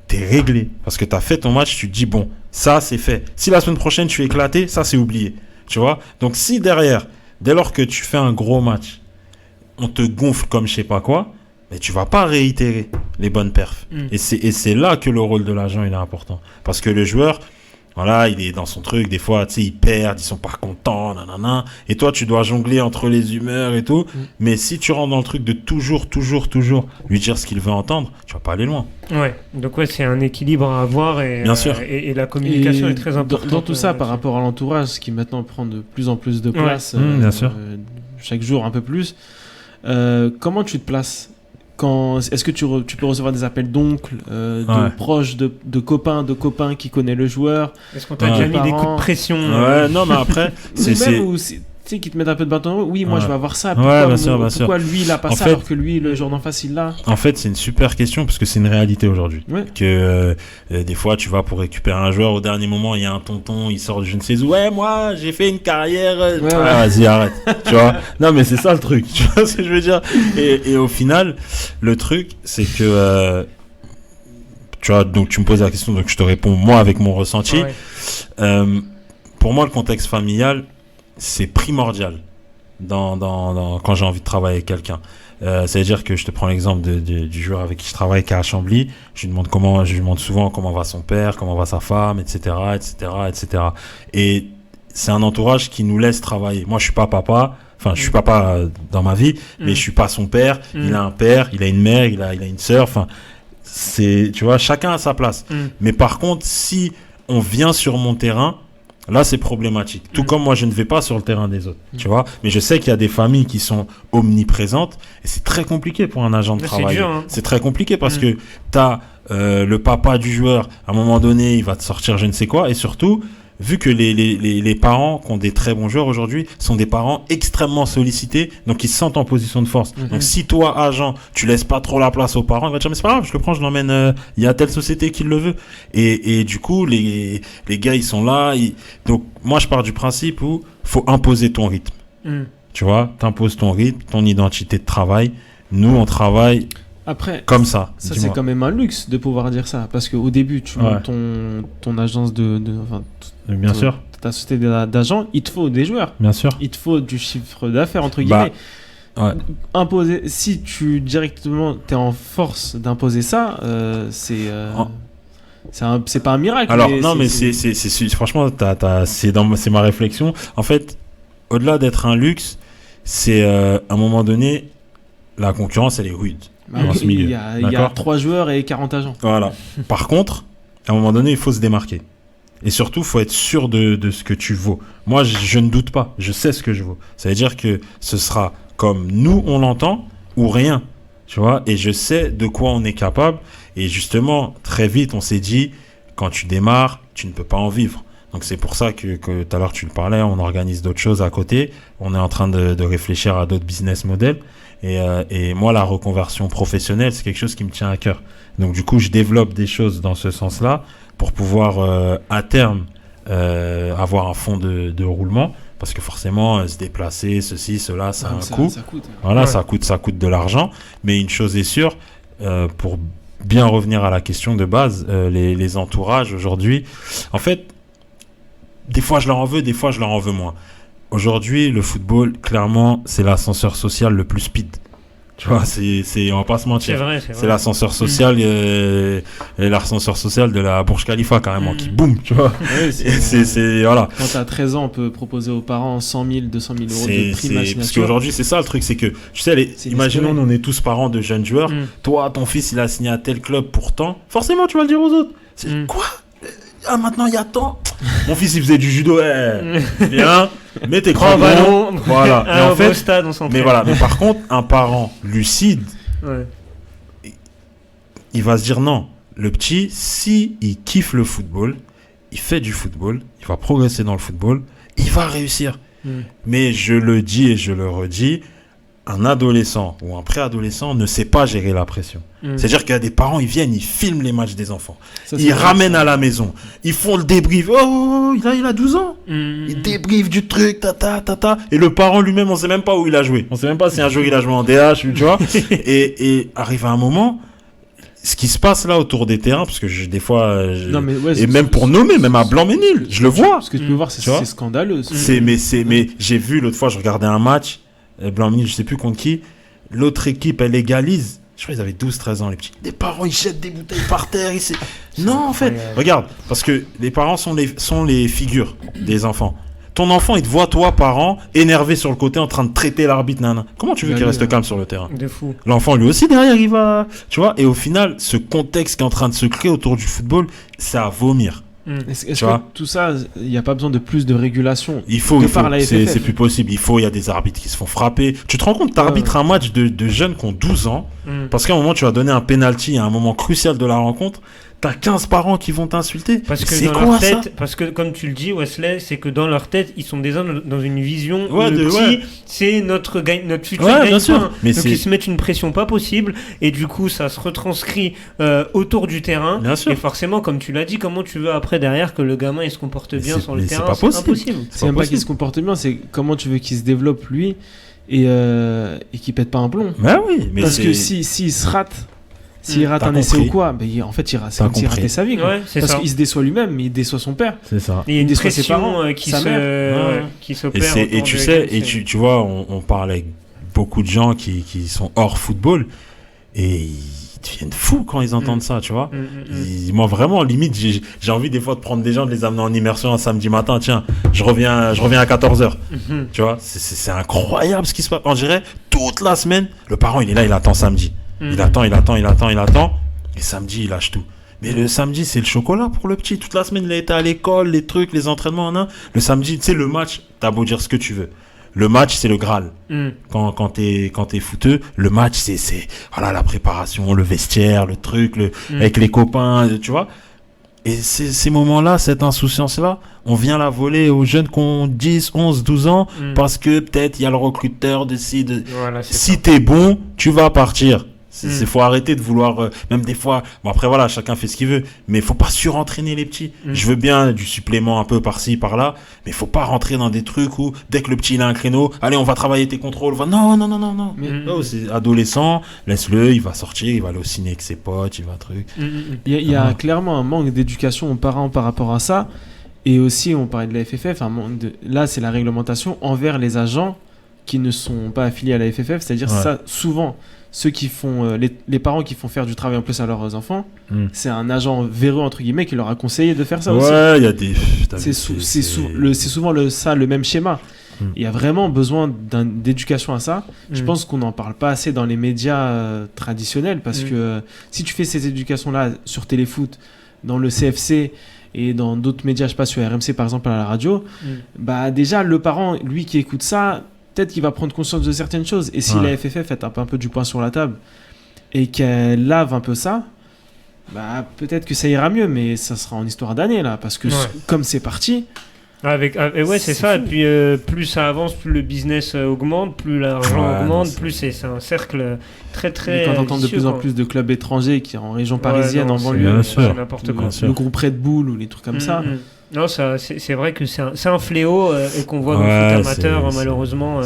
tu es réglé. Parce que tu as fait ton match, tu te dis, bon, ça, c'est fait. Si la semaine prochaine, tu es éclaté, ça, c'est oublié. Tu vois ? Donc, si derrière, dès lors que tu fais un gros match, on te gonfle comme je sais pas quoi, mais tu vas pas réitérer les bonnes perfs. Et c'est là que le rôle de l'agent, il est important. Parce que le joueur, voilà, il est dans son truc, des fois, tu sais, ils perdent, ils sont pas contents, nanana. Et toi, tu dois jongler entre les humeurs et tout. Mais si tu rentres dans le truc de toujours lui dire ce qu'il veut entendre, tu vas pas aller loin. Ouais, donc ouais, c'est un équilibre à avoir et, Bien sûr. Et la communication est très importante. Dans tout ça, par rapport à l'entourage, ce qui maintenant prend de plus en plus de place, bien sûr. Chaque jour un peu plus, comment tu te places ? Est-ce que tu peux recevoir des appels d'oncles, de proches, de copains qui connaissent le joueur ? Est-ce qu'on t'a déjà mis des coups de pression ? Ouais, non, mais après, tu sais, qui te mettent un peu de bâton. Oui, moi je vais avoir ça. Pourquoi lui il a pas ça alors que lui, le joueur d'en face, il l'a ? En fait, c'est une super question parce que c'est une réalité aujourd'hui. Ouais. Que des fois, tu vas pour récupérer un joueur, au dernier moment, il y a un tonton, il sort de je ne sais où. Ouais, moi, j'ai fait une carrière. Vas-y, arrête. Tu vois ? Non, mais c'est ça le truc. Tu vois ce que je veux dire ? Et au final, le truc, c'est que. Tu vois, donc tu me poses la question, donc je te réponds moi avec mon ressenti. Ouais. Pour moi, le contexte familial, c'est primordial quand j'ai envie de travailler avec quelqu'un. C'est-à-dire que je te prends l'exemple du joueur avec qui je travaille, qui est à Chambly. Je lui demande souvent comment va son père, comment va sa femme, etc. Et c'est un entourage qui nous laisse travailler. Moi, je suis pas papa. Enfin, je suis papa dans ma vie, mais je suis pas son père. Il a un père, il a une mère, il a une sœur. Enfin, tu vois, chacun a sa place. Mais par contre, si on vient sur mon terrain, là, c'est problématique. Tout comme moi, je ne vais pas sur le terrain des autres, tu vois. Mais je sais qu'il y a des familles qui sont omniprésentes et c'est très compliqué pour un agent de travail. C'est très compliqué parce que tu as le papa du joueur, à un moment donné, il va te sortir je ne sais quoi. Et surtout, vu que les parents qui ont des très bons joueurs aujourd'hui sont des parents extrêmement sollicités, donc ils se sentent en position de force. Donc si toi, agent, tu laisses pas trop la place aux parents, il va te dire mais c'est pas grave, je le prends, je l'emmène, il y a telle société qui le veut. Et du coup, les gars, ils sont là. Donc moi, je pars du principe où faut imposer ton rythme. Tu vois, t'imposes ton rythme, ton identité de travail. Nous, on travaille... Après, comme ça. Ça c'est quand même un luxe de pouvoir dire ça, parce qu'au début, tu montes ton agence bien sûr. Ta société d'agents, il te faut des joueurs. Bien sûr. Il te faut du chiffre d'affaires, entre guillemets. Imposer, si tu directement t'es en force d'imposer ça, c'est pas un miracle. Alors mais c'est franchement, c'est ma réflexion. En fait, au-delà d'être un luxe, c'est à un moment donné, la concurrence elle est rude. Dans ce milieu. Il y a 3 joueurs et 40 agents. Voilà. Par contre, à un moment donné, il faut se démarquer. Et surtout, il faut être sûr de ce que tu vaux. Moi, je ne doute pas. Je sais ce que je vaux. Ça veut dire que ce sera comme nous, on l'entend, ou rien. Tu vois ? Et je sais de quoi on est capable. Et justement, très vite, on s'est dit, quand tu démarres, tu ne peux pas en vivre. Donc, c'est pour ça que tout à l'heure, tu le parlais, on organise d'autres choses à côté. On est en train de réfléchir à d'autres business models. Et moi, la reconversion professionnelle, c'est quelque chose qui me tient à cœur. Donc, du coup, je développe des choses dans ce sens-là pour pouvoir, à terme, avoir un fonds de roulement. Parce que forcément, se déplacer, ceci, cela, ça a un coût. Ça coûte. Voilà, ça coûte de l'argent. Mais une chose est sûre, pour bien revenir à la question de base, les entourages aujourd'hui, en fait, des fois, je leur en veux, des fois, je leur en veux moins. Aujourd'hui, le football, clairement, c'est l'ascenseur social le plus speed. Tu vois, on va pas se mentir. C'est vrai. C'est l'ascenseur social, l'ascenseur social de la Burj Khalifa, carrément, qui boum, tu vois. Ouais, voilà. Quand t'as 13 ans, on peut proposer aux parents 100 000, 200 000 euros de prime à signature. Parce qu'aujourd'hui, c'est ça le truc, c'est que, tu sais, imaginons, on est tous parents de jeunes joueurs. Toi, ton fils, il a signé à tel club pourtant. Forcément, tu vas le dire aux autres. Quoi ? Ah, maintenant il y a tant. Mon fils il faisait du judo. Viens, mets tes prends un ballon. Voilà. Mais en fait, stade, on s'entraîne. Mais voilà. Mais par contre, un parent lucide, il va se dire non. Le petit, si il kiffe le football, il fait du football, il va progresser dans le football, il va réussir. Mais je le dis et je le redis, un adolescent ou un préadolescent ne sait pas gérer la pression. C'est-à-dire qu'il y a des parents, ils viennent, ils filment les matchs des enfants. Ils ramènent à la maison. Ils font le débrief. Oh, il a 12 ans. Il débriefe du truc, Et le parent lui-même, on sait même pas où il a joué. On sait même pas si un jour il a joué en DH, tu vois. et arrive à un moment, ce qui se passe là autour des terrains, parce que des fois, et même pour nommer, même à Blanc-Ménil, je le vois. Ce que tu peux voir, c'est scandaleux. Mais j'ai vu l'autre fois, je regardais un match, Blanc-Ménil, je sais plus contre qui, l'autre équipe, elle égalise. Je crois qu'ils avaient 12-13 ans, les petits. Les parents, ils jettent des bouteilles par terre. Non, en fait, regarde, parce que les parents sont les figures des enfants. Ton enfant, il te voit, toi, parent, énervé sur le côté, en train de traiter l'arbitre, nana. Comment tu veux qu'il reste calme sur le terrain ? De fou. L'enfant, lui aussi, derrière, il va... Tu vois ? Et au final, ce contexte qui est en train de se créer autour du football, c'est à vomir. Est-ce que tout ça, il n'y a pas besoin de plus de régulation ? Il faut, c'est plus possible. Il y a des arbitres qui se font frapper. Tu te rends compte, tu arbitres un match de jeunes qui ont 12 ans, parce qu'à un moment, tu vas donner un penalty à un moment crucial de la rencontre, t'as 15 parents qui vont t'insulter. Parce que dans leur tête, parce que comme tu le dis, Wesley, c'est que dans leur tête, ils sont déjà dans une vision où le petit, c'est notre futur gagne-pain. Donc ils se mettent une pression pas possible, et du coup, ça se retranscrit autour du terrain. Et forcément, comme tu l'as dit, comment tu veux après derrière que le gamin il se comporte bien sur le terrain ? C'est impossible. C'est même pas qu'il se comporte bien, c'est comment tu veux qu'il se développe lui et qu'il pète pas un plomb. Bah oui, mais parce que s'il se rate. S'il rate un essai ou quoi, en fait, c'est comme s'il ratait sa vie. Parce qu'il se déçoit lui-même, mais il déçoit son père. C'est ça. Il y a une pression ses parents, qui s'opère. Et tu sais, tu vois, on parle avec beaucoup de gens qui sont hors football et ils deviennent fous quand ils entendent ça, tu vois. Moi, vraiment, limite, j'ai envie des fois de prendre des gens, de les amener en immersion un samedi matin. Tiens, je reviens à 14h. Tu vois, c'est incroyable ce qui se passe. On dirait toute la semaine, le parent, il est là, il attend samedi. Il attend. Et samedi, il lâche tout. Mais le samedi, c'est le chocolat pour le petit. Toute la semaine, il a été à l'école, les trucs, les entraînements en un. Le samedi, tu sais, le match, t'as beau dire ce que tu veux. Le match, c'est le Graal. Quand t'es footeux, le match, c'est voilà, la préparation, le vestiaire, le truc, avec les copains, tu vois. Et ces moments-là, cette insouciance-là, on vient la voler aux jeunes qui ont 10, 11, 12 ans parce que peut-être il y a le recruteur décide. Voilà, si t'es bon, tu vas partir. Faut arrêter de vouloir, même des fois, bon après voilà, chacun fait ce qu'il veut, mais faut pas surentraîner les petits. Je veux bien du supplément un peu par-ci, par-là, mais faut pas rentrer dans des trucs où, dès que le petit il a un créneau, allez, on va travailler tes contrôles, non. C'est adolescent, laisse-le, il va sortir, il va aller au ciné avec ses potes, il va truc. Il y a clairement un manque d'éducation aux parents par rapport à ça, et aussi, on parlait de la FFF, là c'est la réglementation envers les agents qui ne sont pas affiliés à la FFF, c'est-à-dire ça, souvent, ceux qui font les parents qui font faire du travail en plus à leurs enfants, c'est un agent véreux entre guillemets qui leur a conseillé de faire ça aussi. Ouais, il y a des c'est souvent le même schéma. Il y a vraiment besoin d'éducation à ça. Je pense qu'on n'en parle pas assez dans les médias traditionnels parce que si tu fais ces éducations-là sur Téléfoot, dans le CFC et dans d'autres médias, je sais pas, sur RMC par exemple à la radio, bah déjà le parent, lui qui écoute ça, peut-être qu'il va prendre conscience de certaines choses. Et si la FFF elle tape un peu du poing sur la table et qu'elle lave un peu ça, bah peut-être que ça ira mieux, mais ça sera en histoire d'année là, parce que comme c'est parti. C'est ça. Fou. Et puis plus ça avance, plus le business augmente, plus l'argent augmente, plus c'est un cercle très très. Et quand on entend de plus en plus de clubs étrangers qui en région parisienne, en banlieue, c'est n'importe quoi. Le groupe Red Bull ou les trucs comme ça. Non, c'est vrai que c'est un fléau et qu'on voit dans le foot amateur, malheureusement.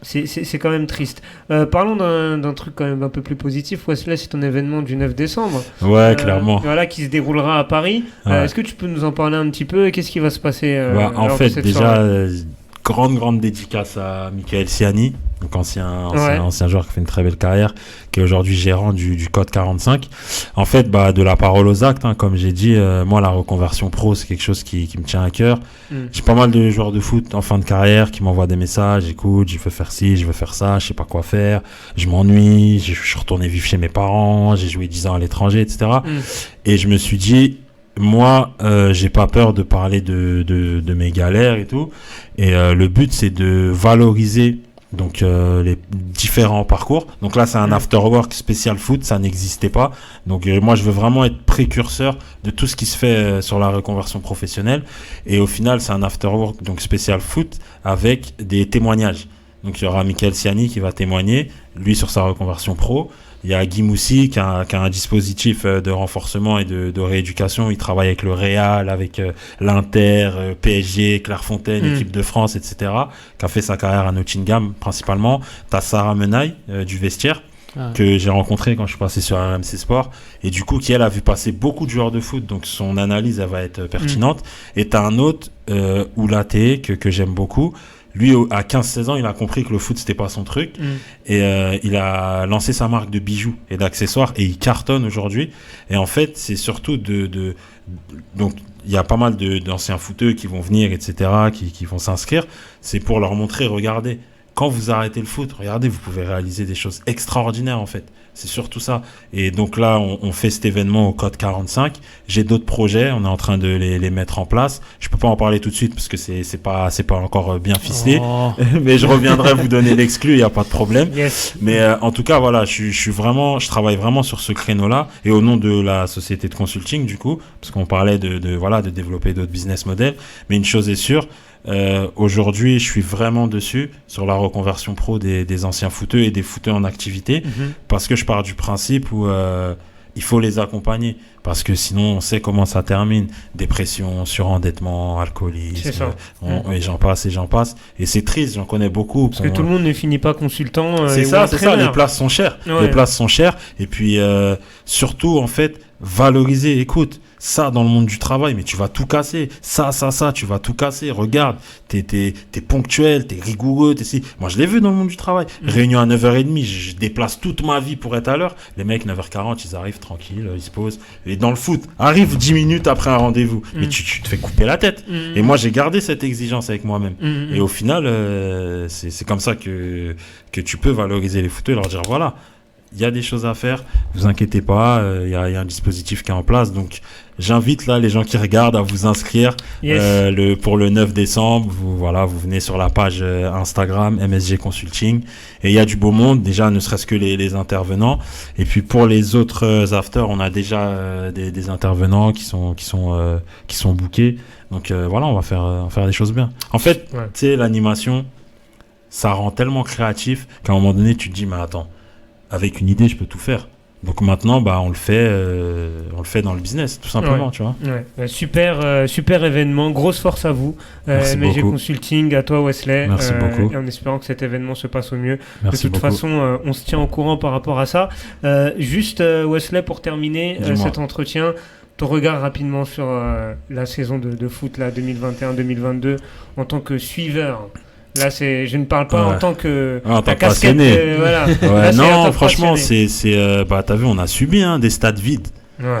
C'est quand même triste. Parlons d'un truc quand même un peu plus positif. Wesley, c'est ton événement du 9 décembre. Ouais, clairement. Voilà, qui se déroulera à Paris. Est-ce que tu peux nous en parler un petit peu ? Qu'est-ce qui va se passer en fait, déjà, grande dédicace à Michael Siani, donc ancien joueur qui fait une très belle carrière, qui est aujourd'hui gérant du Code 45. En fait, de la parole aux actes, comme j'ai dit, moi la reconversion pro c'est quelque chose qui me tient à cœur. J'ai pas mal de joueurs de foot en fin de carrière qui m'envoient des messages, écoute, je veux faire ci, je veux faire ça, je sais pas quoi faire, je m'ennuie, je suis retourné vivre chez mes parents, j'ai joué 10 ans à l'étranger, etc. Et je me suis dit, moi, j'ai pas peur de parler de mes galères et tout. Et le but, c'est de valoriser donc les différents parcours. Donc là, c'est un afterwork spécial foot, ça n'existait pas. Donc moi, je veux vraiment être précurseur de tout ce qui se fait sur la reconversion professionnelle. Et au final, c'est un afterwork donc spécial foot avec des témoignages. Donc il y aura Michael Siani qui va témoigner, lui sur sa reconversion pro. Il y a Guy Moussi qui a un dispositif de renforcement et de rééducation. Il travaille avec le Real, avec l'Inter, PSG, Clairefontaine, équipe de France, etc. Qui a fait sa carrière à Nottingham principalement. Tu as Sarah Menaille du vestiaire que j'ai rencontré quand je suis passé sur RMC Sport. Et du coup, qui elle a vu passer beaucoup de joueurs de foot. Donc son analyse, elle va être pertinente. Et tu as un autre, Oulaté, que j'aime beaucoup. Lui, à 15-16 ans, il a compris que le foot, c'était pas son truc. Et il a lancé sa marque de bijoux et d'accessoires et il cartonne aujourd'hui. Et en fait, c'est surtout donc, il y a pas mal d'anciens footeux qui vont venir, etc., qui vont s'inscrire. C'est pour leur montrer, regardez, quand vous arrêtez le foot, regardez, vous pouvez réaliser des choses extraordinaires, en fait. C'est surtout ça. Et donc là, on fait cet événement au Code 45. J'ai d'autres projets. On est en train de les mettre en place. Je peux pas en parler tout de suite parce que c'est pas encore bien ficelé. Mais je reviendrai vous donner l'exclu. Il y a pas de problème. Yes. Mais en tout cas, voilà, je travaille vraiment sur ce créneau-là et au nom de la société de consulting, du coup, parce qu'on parlait de développer d'autres business models. Mais une chose est sûre. Aujourd'hui, je suis vraiment dessus sur la reconversion pro des anciens footeux et des footeux en activité parce que je pars du principe où il faut les accompagner parce que sinon on sait comment ça termine, dépression, surendettement, alcoolisme, et j'en passe et c'est triste, j'en connais beaucoup parce que tout le monde ne finit pas consultant. C'est ça, les places sont chères, et puis surtout en fait valoriser, écoute, ça dans le monde du travail, mais tu vas tout casser, ça, tu vas tout casser, regarde, t'es ponctuel, t'es rigoureux, moi je l'ai vu dans le monde du travail, réunion à 9h30, je déplace toute ma vie pour être à l'heure, les mecs 9h40, ils arrivent tranquilles, ils se posent, et dans le foot, arrive 10 minutes après un rendez-vous, et tu te fais couper la tête, et moi j'ai gardé cette exigence avec moi-même, et au final, c'est comme ça que tu peux valoriser les footeux et leur dire voilà, il y a des choses à faire, vous inquiétez pas, il y a un dispositif qui est en place, donc j'invite là les gens qui regardent à vous inscrire pour le 9 décembre, vous venez sur la page Instagram MSG Consulting et il y a du beau monde, déjà ne serait-ce que les intervenants, et puis pour les autres afters, on a déjà des intervenants qui sont bookés, donc on va faire des choses bien. En fait, tu sais, l'animation, ça rend tellement créatif qu'à un moment donné tu te dis mais attends, avec une idée, je peux tout faire. Donc maintenant, on le fait dans le business, tout simplement, tu vois. Ouais. Super événement, grosse force à vous, MSG Consulting, à toi Wesley. Merci beaucoup. Et en espérant que cet événement se passe au mieux. Merci de toute façon, on se tient au courant par rapport à ça. Juste Wesley, pour terminer cet entretien, ton regard rapidement sur la saison de foot là, 2021-2022 en tant que suiveur. Là, je ne parle pas en tant que ta casquette. Là, non, franchement, t'as vu, on a subi des stades vides.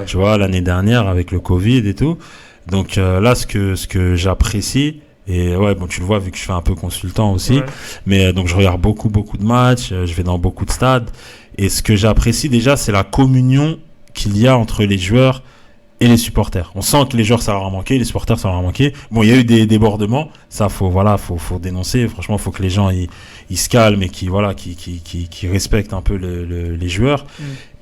Tu vois, l'année dernière avec le Covid et tout. Donc là, ce que j'apprécie, et tu le vois vu que je fais un peu consultant aussi, mais donc je regarde beaucoup de matchs, je vais dans beaucoup de stades, et ce que j'apprécie déjà, c'est la communion qu'il y a entre les joueurs et les supporters. On sent que les joueurs ça leur a manqué, les supporters ça leur a manqué. Bon, il y a eu des débordements, ça faut dénoncer. Franchement, faut que les gens ils se calment et qui respectent un peu les joueurs.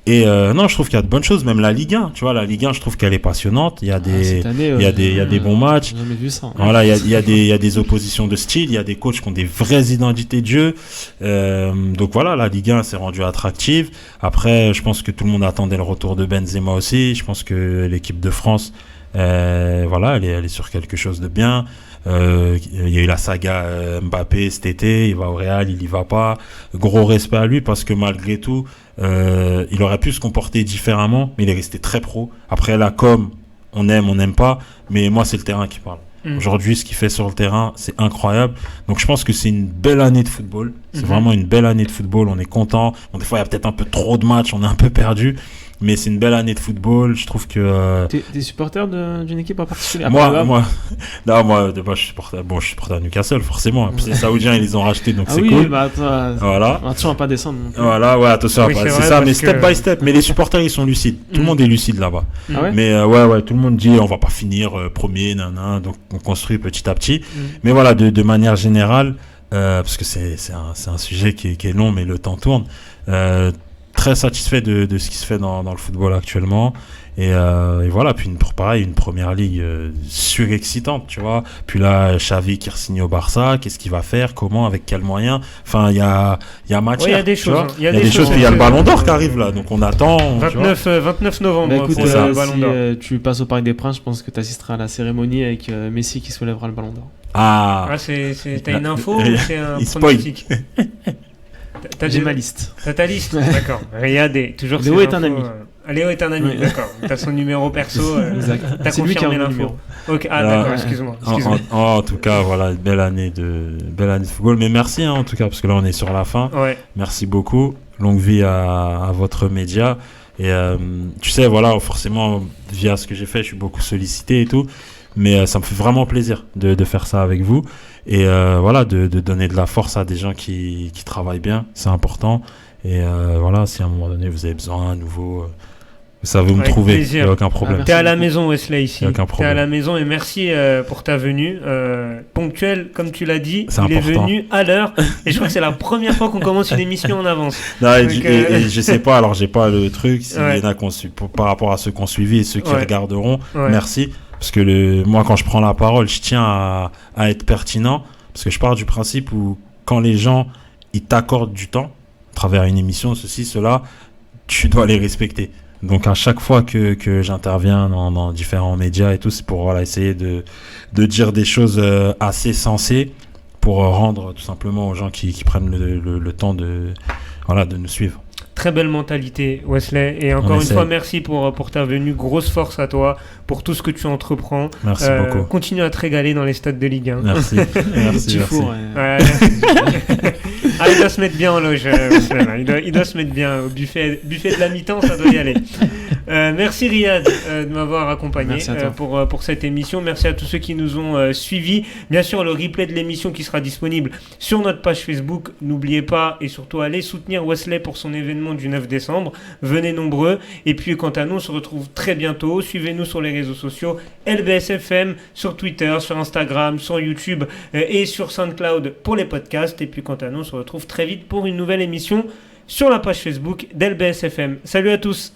Et non, je trouve qu'il y a de bonnes choses, même la Ligue 1, tu vois, la Ligue 1, je trouve qu'elle est passionnante, il y a des bons matchs. J'ai jamais vu ça. Voilà, il y a des oppositions de style, il y a des coachs qui ont des vraies identités de jeu. Donc voilà, la Ligue 1 s'est rendue attractive. Après, je pense que tout le monde attendait le retour de Benzema aussi. Je pense que l'équipe de France, elle est sur quelque chose de bien. Il y a eu la saga Mbappé cet été, il va au Real, il y va pas. Gros respect à lui parce que malgré tout, il aurait pu se comporter différemment, mais il est resté très pro. Après la com, on n'aime pas, mais moi c'est le terrain qui parle. Aujourd'hui, ce qu'il fait sur le terrain, c'est incroyable. Donc je pense que c'est une belle année de football. C'est vraiment une belle année de football. On est content. Bon, des fois, il y a peut-être un peu trop de matchs, on est un peu perdu. Mais c'est une belle année de football. Je trouve que. T'es supporter d'une équipe en particulier? Moi, je suis supporter à Newcastle, forcément. Les Saoudiens, ils les ont rachetés, donc c'est cool. Voilà. Attention à pas descendre. Voilà, attention, c'est ça. Mais step by step. Mais les supporters, ils sont lucides. Tout le monde est lucide là-bas. Ah ouais? Mais tout le monde dit, on va pas finir premier, donc on construit petit à petit. Mais voilà, de manière générale, parce que c'est un sujet qui est long, mais le temps tourne. Très satisfait de ce qui se fait dans le football actuellement Et voilà, puis pareil, une première ligue surexcitante, tu vois. Puis là, Xavi qui re-signe au Barça, qu'est-ce qu'il va faire, comment, avec quels moyens. Enfin, il y a matière. Il y a des choses. Il y a des choses. Puis il y a le Ballon d'Or qui arrive là, donc on attend. 29 novembre. Bah, écoute, pour le Ballon d'Or. Tu passes au Parc des Princes, je pense que tu assisteras à la cérémonie avec Messi qui soulèvera le Ballon d'Or. T'as une info ou c'est un pronostic? J'ai ma liste. T'as ta liste. D'accord. Riyad toujours. Léo est un ami. Léo est un ami, d'accord. T'as son numéro perso. T'as confirmé l'info. Okay. D'accord, excuse-moi. En tout cas, voilà, belle année de football. Mais merci en tout cas, parce que là on est sur la fin. Ouais. Merci beaucoup. Longue vie à votre média. Et tu sais, voilà, forcément, via ce que j'ai fait, je suis beaucoup sollicité et tout. Mais ça me fait vraiment plaisir de faire ça avec vous. Et voilà, de donner de la force à des gens qui travaillent bien. C'est important. Et voilà, si à un moment donné vous avez besoin à nouveau, ça vous me trouver. Il n'y a aucun problème. T'es à la maison, Wesley, ici. Il n'y a aucun problème. T'es à la maison et merci pour ta venue. Ponctuelle, comme tu l'as dit. C'est il important. est venu à l'heure. Et je crois que c'est la première fois qu'on commence une émission en avance. Non, et je sais pas, alors j'ai pas le truc. S'il y en a par rapport à ceux qui ont suivi et ceux qui regarderont, merci. Parce que moi, quand je prends la parole, je tiens à être pertinent. Parce que je pars du principe où quand les gens ils t'accordent du temps, à travers une émission, ceci, cela, tu dois les respecter. Donc à chaque fois que j'interviens dans différents médias et tout, c'est pour essayer de dire des choses assez sensées pour rendre tout simplement aux gens qui prennent le temps de nous suivre. Très belle mentalité, Wesley. Et encore une fois, merci pour ta venue. Grosse force à toi pour tout ce que tu entreprends. Merci beaucoup. Continue à te régaler dans les stades de Ligue 1. Merci. merci. Il doit se mettre bien en loge, Wesley. Il doit se mettre bien. Au buffet de la mi-temps, ça doit y aller. Merci Riyad de m'avoir accompagné pour cette émission. Merci à tous ceux qui nous ont suivis. Bien sûr, le replay de l'émission qui sera disponible sur notre page Facebook. N'oubliez pas et surtout allez soutenir Wesley pour son événement du 9 décembre. Venez nombreux. Et puis quant à nous, on se retrouve très bientôt. Suivez-nous sur les réseaux sociaux LBSFM, sur Twitter, sur Instagram, sur YouTube et sur SoundCloud pour les podcasts. Et puis quant à nous, on se retrouve très vite pour une nouvelle émission sur la page Facebook d'LBSFM. Salut à tous.